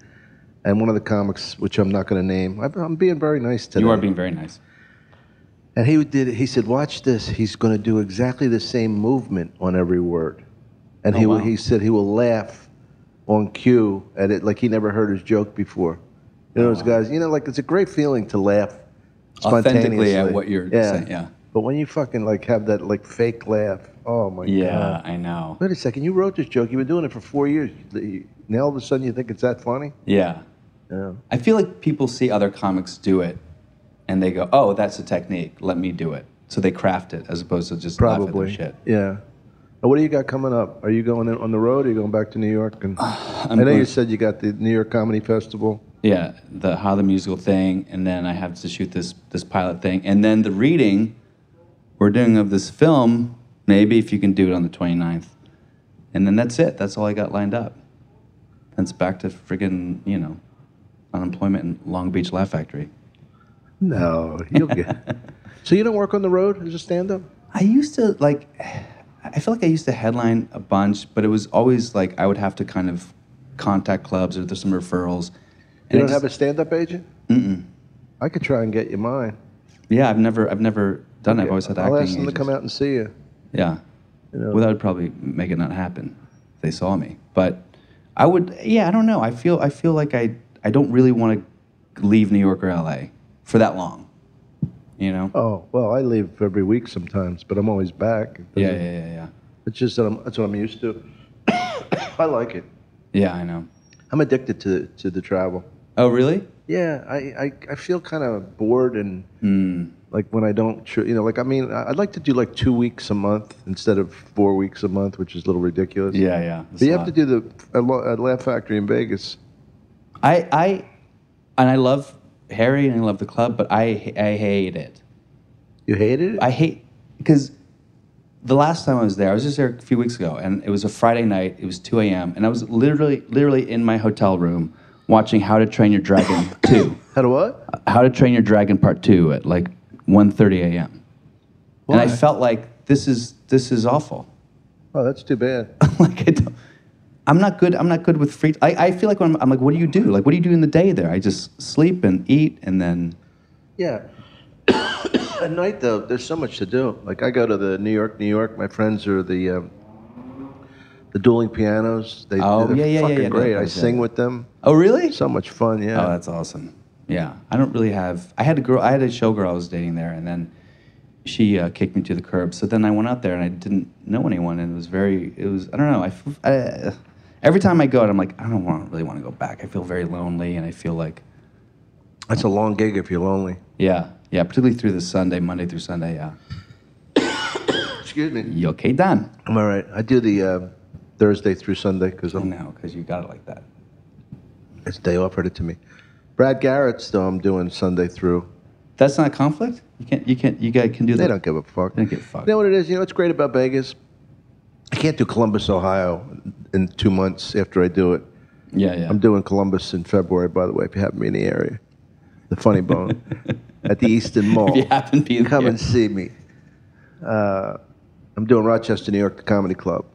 and one of the comics, which I'm not going to name. I'm being very nice today. You are being very nice. And he said, watch this. He's going to do exactly the same movement on every word. And Oh, wow. he said he will laugh on cue at it like he never heard his joke before. You know, those guys, like it's a great feeling to laugh spontaneously. Authentically at what you're saying, yeah. But when you fucking like have that like fake laugh, oh my Yeah, God. I know. Wait a second, you wrote this joke. You've been doing it for 4 years. Now all of a sudden you think it's that funny? Yeah. Yeah. I feel like people see other comics do it, and they go, "Oh, that's a technique. Let me do it." So they craft it as opposed to just laugh at their Probably. shit. Yeah. Now, what do you got coming up? Are you going on the road? Or are you going back to New York? And I know going- you said you got the New York Comedy Festival. Yeah, the musical thing, and then I have to shoot this pilot thing, and then the reading we're doing of this film. Maybe if you can do it on the 29th, and then that's it. That's all I got lined up. Then it's back to friggin' unemployment in Long Beach Laugh Factory. No, you'll get. So you don't work on the road as a stand-up? I used to I feel like I used to headline a bunch, but it was always like I would have to kind of contact clubs or there's some referrals. You don't have a stand-up agent? Mm-mm. I could try and get you mine. Yeah, I've never done it. I've always had acting I'll ask them to agents. come out and see you. Yeah. You know. Well, that would probably make it not happen if they saw me. But I would, I don't know. I feel like I don't really want to leave New York or LA for that long. Oh, well, I leave every week sometimes, but I'm always back. Yeah. It's just that's what I'm used to. I like it. Yeah, I know. I'm addicted to the travel. Oh, really? Yeah, I feel kind of bored and like when I don't, I'd like to do like 2 weeks a month instead of 4 weeks a month, which is a little ridiculous. Yeah. But you have to do the Laugh Factory in Vegas. I love Harry and I love the club, but I hate it. You hated it? I hate because the last time I was just there a few weeks ago, and it was a Friday night. It was 2 a.m. and I was literally in my hotel room watching How to Train Your Dragon 2. How to what? How to Train Your Dragon Part 2 at like 1:30 a.m. Why? And I felt like this is awful. Oh, that's too bad. I'm not good with free. I feel like when I'm like, what do you do? Like, what do you do in the day there? I just sleep and eat and then. Yeah. At night, though, there's so much to do. Like, I go to the New York. My friends are the dueling pianos. They're fucking great. I sing with them. Oh, really? So much fun, yeah. Oh, that's awesome. Yeah, I don't really have. I had a showgirl I was dating there, and then she kicked me to the curb. So then I went out there, and I didn't know anyone, and it was. I don't know. Every time I go out, I'm like, I don't really want to go back. I feel very lonely, and I feel like. That's a long gig if you're lonely. Yeah, particularly through the Monday through Sunday, yeah. Excuse me. You okay, Dan? I'm all right. I do the Thursday through Sunday because I know, because you got it like that. It's day off. Heard it to me. Brad Garrett's though. I'm doing Sunday through. That's not a conflict. You guys can do that. They don't give a fuck. They don't give a fuck. You know what it is? You know what's great about Vegas? I can't do Columbus, Ohio in 2 months after I do it. Yeah. I'm doing Columbus in February, by the way, if you happen to be in the area. The Funny Bone at the Easton Mall. If you happen to be in Come there. and see me. I'm doing Rochester, New York, the Comedy Club.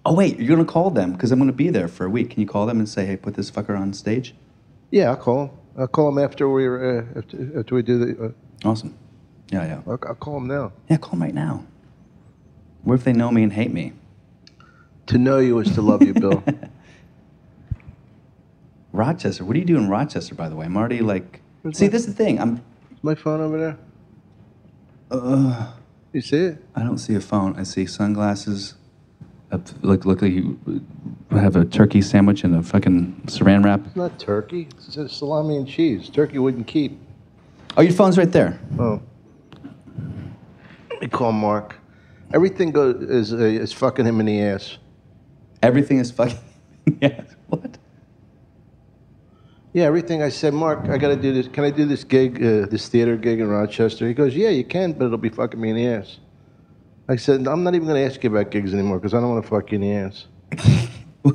Oh, wait, you're going to call them because I'm going to be there for a week. Can you call them and say, hey, put this fucker on stage? Yeah, I'll call him. I'll call him after we do the... Awesome. Yeah. I'll call him now. Yeah, call them right now. What if they know me and hate me? To know you is to love you, Bill. Rochester. What do you do in Rochester, by the way? I'm already like. See, this is the thing. Is my phone over there? You see it? I don't see a phone. I see sunglasses. Look like you have a turkey sandwich and a fucking saran wrap. It's not turkey. It's just salami and cheese. Turkey wouldn't keep. Oh, your phone's right there. Oh. Let me call Mark. Everything is fucking him in the ass. Everything is fucking. Yeah. What? Yeah, everything. I said, Mark, I got to do this. Can I do this gig, this theater gig in Rochester? He goes, yeah, you can, but it'll be fucking me in the ass. I said, I'm not even going to ask you about gigs anymore because I don't want to fuck you in the ass.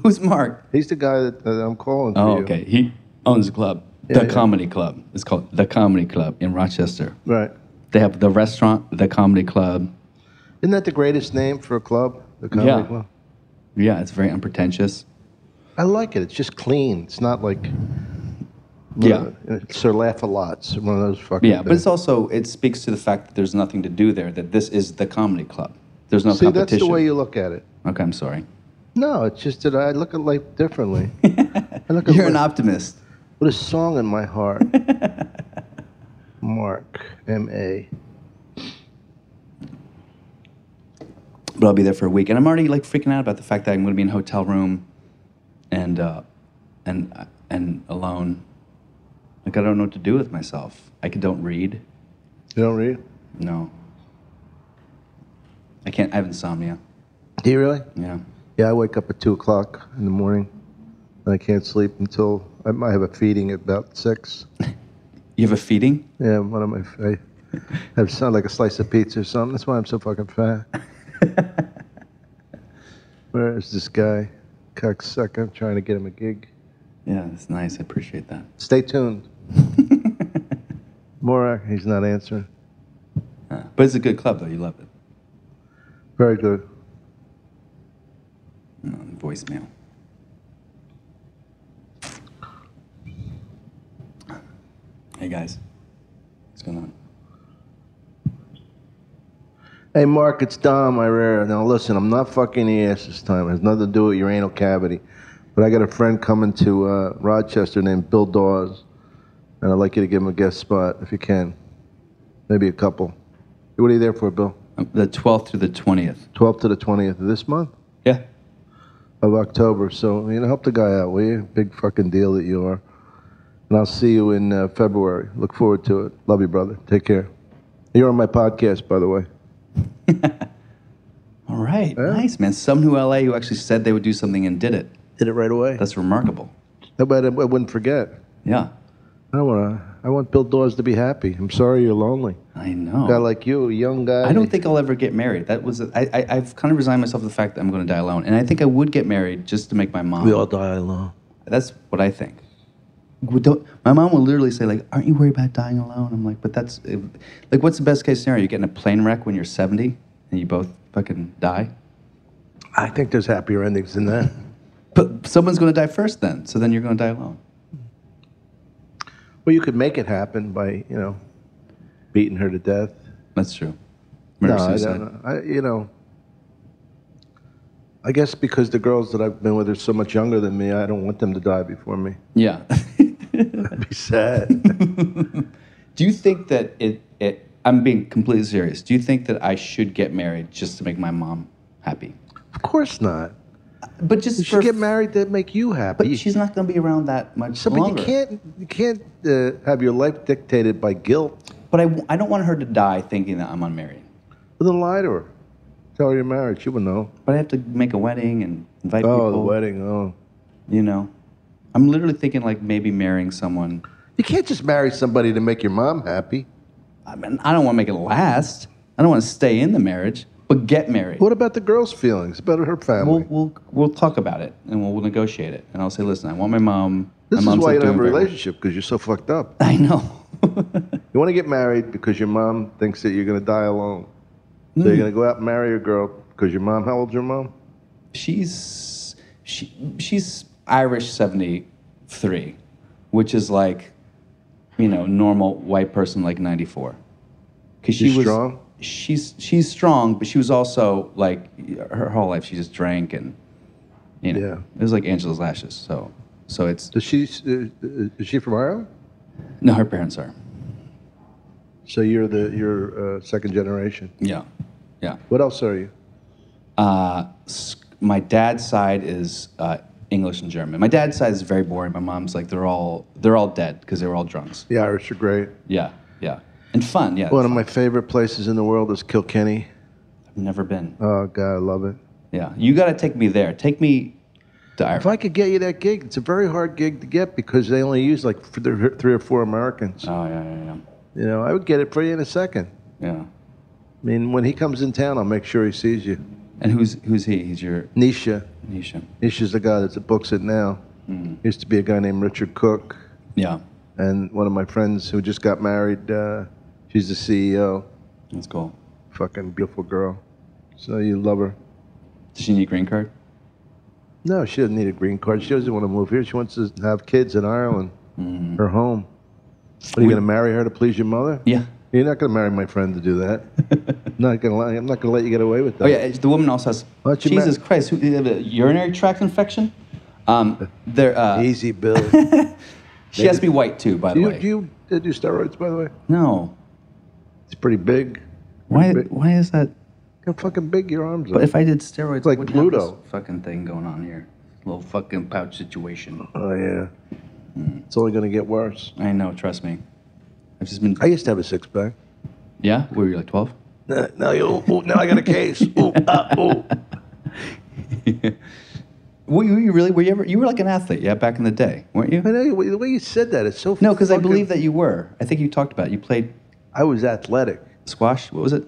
Who's Mark? He's the guy that I'm calling for Oh, you. okay. He owns a club. The Comedy Club. It's called The Comedy Club in Rochester. Right. They have the restaurant, The Comedy Club. Isn't that the greatest name for a club? The Comedy Club? Yeah, it's very unpretentious. I like it. It's just clean. It's not like... Yeah. Sir Laugh-A-Lots. One of those fucking Yeah, but things. it's also, it speaks to the fact that there's nothing to do there, that this is the comedy club. There's no See, competition. that's the way you look at it. Okay, I'm sorry. No, it's just that I look at life differently. I look at You're an life optimist. with a song in my heart. Mark, M.A. But I'll be there for a week. And I'm already like freaking out about the fact that I'm going to be in a hotel room and alone. Like, I don't know what to do with myself. I don't read. You don't read? No. I can't. I have insomnia. Do you really? Yeah. Yeah, I wake up at 2 o'clock in the morning, and I can't sleep until I might have a feeding at about 6. You have a feeding? Yeah, I have something like a slice of pizza or something. That's why I'm so fucking fat. Where is this guy, cocksucker, trying to get him a gig? Yeah, that's nice. I appreciate that. Stay tuned. Morak, he's not answering. But it's a good club, though. You love it. Very good. Voicemail. Hey, guys. What's going on? Hey, Mark, it's Dom Irrera. Now, listen, I'm not fucking the ass this time. It has nothing to do with your anal cavity. But I got a friend coming to Rochester named Bill Dawes, and I'd like you to give him a guest spot if you can. Maybe a couple. What are you there for, Bill? The 12th through the 20th. 12th to the 20th of this month? Yeah. Of October. So, help the guy out, will you? Big fucking deal that you are. And I'll see you in February. Look forward to it. Love you, brother. Take care. You're on my podcast, by the way. All right. Yeah. Nice, man. Someone who LA who actually said they would do something and did it. Did it right away. That's remarkable. But I wouldn't forget. Yeah. I want Bill Dawes to be happy. I'm sorry you're lonely. I know. A guy like you, a young guy. I don't think I'll ever get married. I've kind of resigned myself to the fact that I'm going to die alone. And I think I would get married just to make my mom. We all die alone. That's what I think. My mom will literally say, like, aren't you worried about dying alone? I'm like, but that's, like, what's the best case scenario? You get in a plane wreck when you're 70 and you both fucking die? I think there's happier endings than that. But someone's going to die first then, so then you're going to die alone. Well, you could make it happen by, beating her to death. That's true. No, Murder I suicide. don't know. I guess because the girls that I've been with are so much younger than me, I don't want them to die before me. Yeah. That'd be sad. Do you think that I'm being completely serious. Do you think that I should get married just to make my mom happy? Of course not. But just You should get married to make you happy. But she's not going to be around that much longer. But you can't have your life dictated by guilt. But I don't want her to die thinking that I'm unmarried. Well, then lie to her. Tell her you're married. She would know. But I have to make a wedding and invite people. Oh, the wedding. Oh. I'm literally thinking like maybe marrying someone. You can't just marry somebody to make your mom happy. I mean, I don't want to make it last. I don't want to stay in the marriage, but get married. What about the girl's feelings? About her family? We'll talk about it and we'll negotiate it. And I'll say, listen, I want my mom. This my is mom's why you not don't have a doing very well. relationship, because you're so fucked up. I know. You want to get married because your mom thinks that you're going to die alone. So you're going to go out and marry a girl because your mom, how old's your mom? She's Irish 73, which is like, normal white person like 94. Because She's strong? She's strong, but she was also like her whole life she just drank and You know, Yeah. it was like Angela's Lashes. So it's Is she from Ireland? no, her parents are. So you're second generation. Yeah, yeah. What else are you? My dad's side is English and German. My dad's side is very boring. My mom's like they're all dead because they were all drunks. The Irish are great. Yeah, yeah, and fun. Yeah. One of my favorite places in the world is Kilkenny. I've never been. Oh God, I love it. Yeah, you got to take me there. Take me to Ireland. If I could get you that gig, it's a very hard gig to get because they only use like 3 or 4 Americans. Oh yeah. You know, I would get it for you in a second. Yeah. I mean, when he comes in town, I'll make sure he sees you. And who's he? He's your Nisha. Nisha. Nisha's the guy that books it now. Used to be a guy named Richard Cook. Yeah, And one of my friends who just got married, she's the CEO. that's cool. Fucking beautiful girl. So you love her. Does she need a green card? No, she doesn't need a green card. She doesn't want to move here. She wants to have kids in Ireland, her home. What, are you going to marry her to please your mother? Yeah. You're not going to marry my friend to do that. I'm not going to let you get away with that. Oh yeah, the woman also has. Why don't you Jesus Christ, who you have a urinary tract infection? Easy, Bill. She has to be white too, by the way. Do you do steroids, by the way? No. It's pretty big. Why? Big. Why is that? How fucking big your arms are. But if I did steroids, It's like I wouldn't have Pluto. this fucking thing going on here. Little fucking pouch situation. Oh, yeah. It's only going to get worse. I know. Trust me. I've just been. I used to have a six-pack. Yeah. Were you like 12? Now I got a case. Ooh. Were you really? Were you ever? You were like an athlete, yeah, back in the day, weren't you? I know, the way you said that, it's so No, because I fucking- believe that you were. I think you talked about it. You played I was athletic. squash. What was it?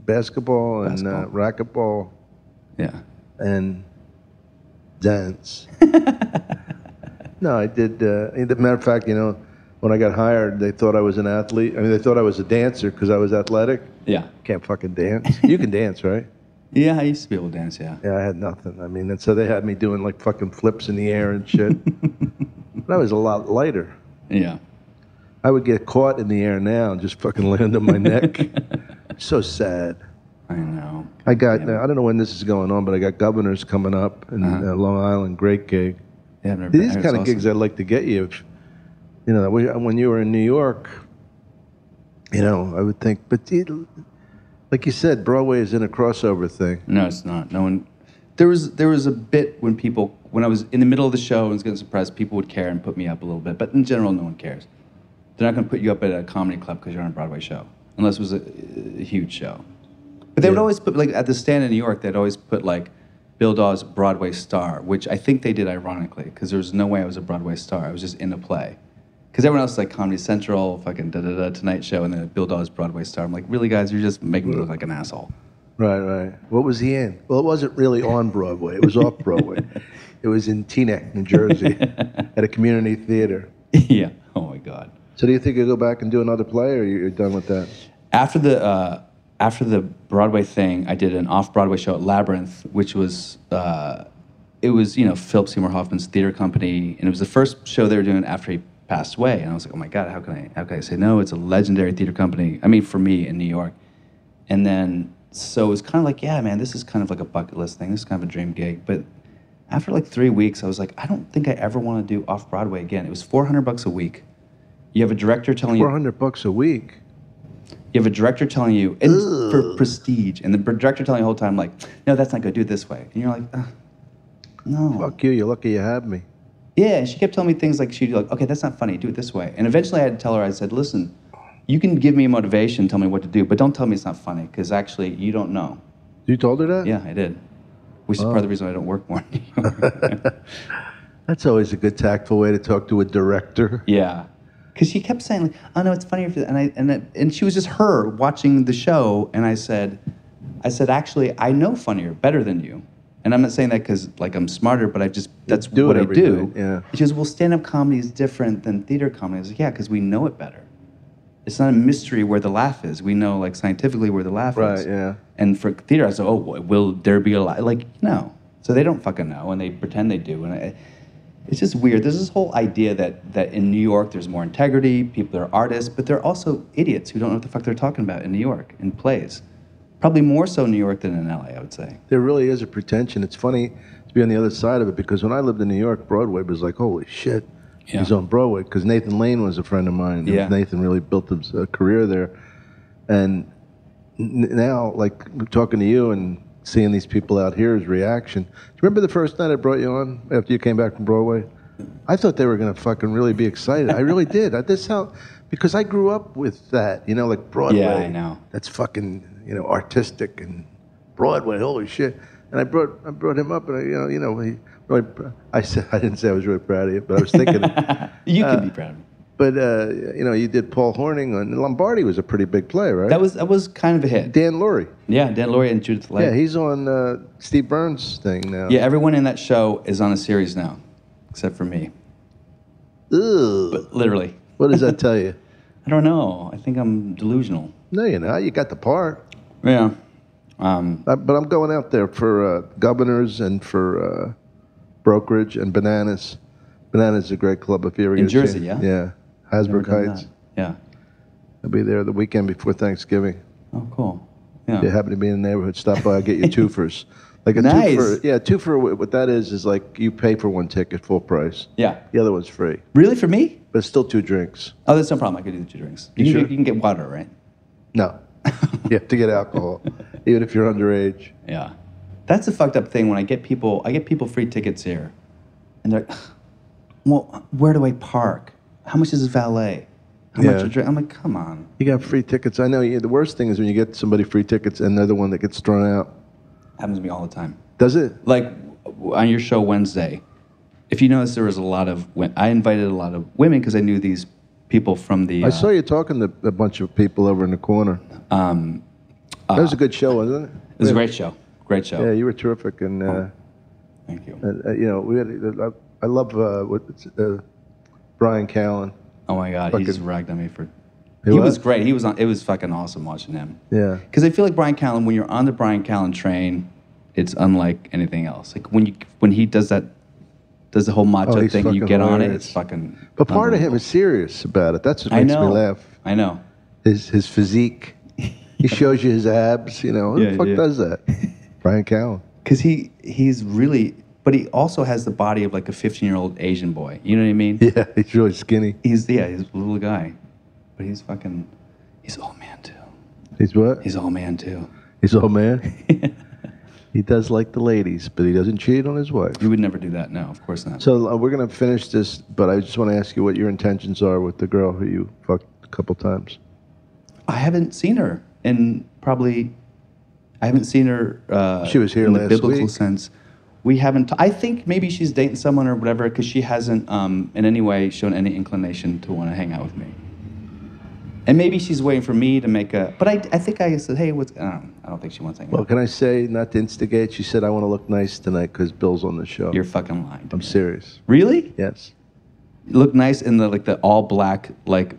Basketball and Basketball. racquetball Yeah. and dance. No, I did. As a matter of fact, you know, when I got hired, they thought I was an athlete. I mean, they thought I was a dancer because I was athletic. Yeah. Can't fucking dance. You can dance, right? Yeah, I used to be able to dance. Yeah. Yeah, I had nothing. I mean, and so they had me doing like fucking flips in the air and shit. But I was a lot lighter. Yeah. I would get caught in the air now and just fucking land on my neck. So sad. I know. I got, Yeah. I don't know when this is going on, but I got Governors coming up in Long Island. Great gig. Yeah, I've never been These there. kind of It's gigs I'd like to get you. If, you know, when you were in New York, you know, I would think, but like you said, Broadway is in a crossover thing. awesome. No, it's not. No one. There was a bit when I was in the middle of the show and was getting surprised, people would care and put me up a little bit. But in general, no one cares. They're not going to put you up at a comedy club because you're on a Broadway show, unless it was a huge show. But they would Yeah. always put, like, at the stand in New York, they'd always put, like, Bill Dawes Broadway star, which I think they did ironically, because there was no way I was a Broadway star. I was just in a play. Because everyone else is like Comedy Central, fucking da-da-da, Tonight Show, and then Bill Dawes Broadway star. I'm like, really, guys? You're just making me look like an asshole. Right. What was he in? Well, it wasn't really on Broadway. It was off Broadway. It was in Teaneck, New Jersey, at a community theater. Yeah. Oh, my God. So do you think you'll go back and do another play, or you're done with that? After the Broadway thing, I did an off-Broadway show at Labyrinth, which was, it was, you know, Philip Seymour Hoffman's theater company, and it was the first show they were doing after he passed away. And I was like, oh my God, how can I say no? It's a legendary theater company. I mean, for me in New York. And then, so it was kind of like, yeah, man, this is kind of like a bucket list thing. This is kind of a dream gig. But after like 3 weeks, I was like, I don't think I ever want to do off-Broadway again. It was $400 a week. You have a director telling you. $400 a week. You have a director telling you, and for prestige, and the director telling you the whole time, like, no, that's not good, do it this way. And you're like, no. Fuck you, you're lucky you have me. Yeah, and she kept telling me things like, she'd be like, okay, that's not funny, do it this way. And eventually I had to tell her, I said, listen, you can give me motivation, tell me what to do, but don't tell me it's not funny, because actually you don't know. You told her that? Yeah, I did. Which is part of the reason I don't work more anymore. That's always a good tactful way to talk to a director. Yeah. Because she kept saying, like, oh no, it's funnier if, and she was just her watching the show, and I said, actually, I know funnier, better than you. And I'm not saying that because, like, I'm smarter, but that's do what it I every do. night, yeah. She goes, well, stand-up comedy is different than theater comedy. I was like, yeah, because we know it better. It's not a mystery where the laugh is. We know, like, scientifically where the laugh is. Right, yeah. And for theater, I said, oh, will there be a laugh? Like, no. So they don't fucking know, and they pretend they do. And it's just weird. There's this whole idea that in New York there's more integrity, people are artists, but they're also idiots who don't know what the fuck they're talking about in New York, in plays. Probably more so in New York than in LA, I would say. There really is a pretension. It's funny. to be on the other side of it, because when I lived in New York, Broadway was like, holy shit, Yeah. he's on Broadway. Because Nathan Lane was a friend of mine. Yeah. Nathan really built his career there. And now, like, talking to you and seeing these people out here, his reaction. Do you remember the first night I brought you on after you came back from Broadway? I thought they were going to fucking really be excited. I really did. Because I grew up with that, you know, like Broadway. Yeah, I know. That's fucking, you know, artistic and Broadway, holy shit. And I brought him up, and he really, I didn't say I was really proud of you, but I was thinking. You can be proud of me. But you know, you did Paul Horning on Lombardi was a pretty big play, right? That was kind of a hit. Dan Laurie. Yeah, Dan Laurie and Judith Light. Yeah, he's on Steve Burns' thing now. Yeah, everyone in that show is on a series now, except for me. Ugh. But literally. What does that tell you? I don't know. I think I'm delusional. No, you're not. You got the part. Yeah. But I'm going out there for Governors and for Brokerage and Bananas. Bananas is a great club if you ever In get a Jersey, chance. yeah? Yeah. Hasbrook Never done Heights. that. Yeah. I'll be there the weekend before Thanksgiving. Oh, cool. Yeah. If you happen to be in the neighborhood, stop by. I'll get you twofers. Like a Nice. twofer. Yeah, twofer. What that is like you pay for one ticket full price. Yeah. The other one's free, Really, for me? but it's still 2 drinks. Oh, that's no problem. I could do the 2 drinks. You You, sure? you can get water, right? No, you have to get alcohol, even if you're underage. Yeah. That's a fucked up thing when I get people free tickets here. And they're like, well, where do I park? How much is a valet? How much Yeah. a drink? I'm like, come on. You got free tickets. I know. The worst thing is when you get somebody free tickets and they're the one that gets thrown out. Happens to me all the time. Does it? Like on your show Wednesday, if you notice, there was a lot of I invited a lot of women because I knew these people from the. I saw you talking to a bunch of people over in the corner. That was a good show, wasn't it? It was a great show. Great show. Yeah, you were terrific, and Thank you. you know, we had. I love Brian Callen. Oh my God, he just fucking- ragged on me for. He He what? was great. He was on. It was fucking awesome watching him. Yeah. Because I feel like Brian Callen, when you're on the Brian Callen train, it's unlike anything else. Like when he does the whole macho Oh, he's thing, and you fucking get on it, hilarious. it's fucking. But part of him unbelievable. is serious about it. That's what I makes me know. laugh. I know. His physique. He shows you his abs. You know, who Yeah, the fuck yeah. does that? Brian Callen. Because he's really, but he also has the body of like a 15-year-old Asian boy. You know what I mean? Yeah, he's really skinny. He's a little guy, but he's all man too. He's what? He's all man too. He's old man. He does like the ladies, but he doesn't cheat on his wife. You would never do that. No, of course not. So we're gonna finish this, but I just want to ask you what your intentions are with the girl who you fucked a couple times. I haven't seen her in probably. I haven't seen her. She was here in the last biblical week. sense. We haven't. I think maybe she's dating someone or whatever because she hasn't in any way shown any inclination to want to hang out with me. And maybe she's waiting for me to make a. But I think I said, hey, what's? I don't think she wants to hang Well, out. can I say, not to instigate, she said, I want to look nice tonight because Bill's on the show. You're fucking lying. To I'm me. serious. Really? Yes. You look nice in the all black like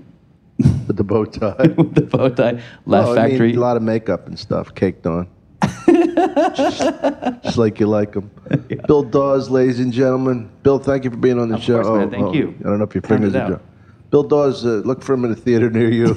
With the bow tie. with the bow tie. Laugh Oh, Factory. I mean, a lot of makeup and stuff caked on. just like you like them. Yeah. Bill Dawes, ladies and gentlemen. Bill, thank you for being on the Of show. course, man. Thank you. I don't know if your Pound fingers it are out. dry. Bill Dawes, look for him in a theater near you.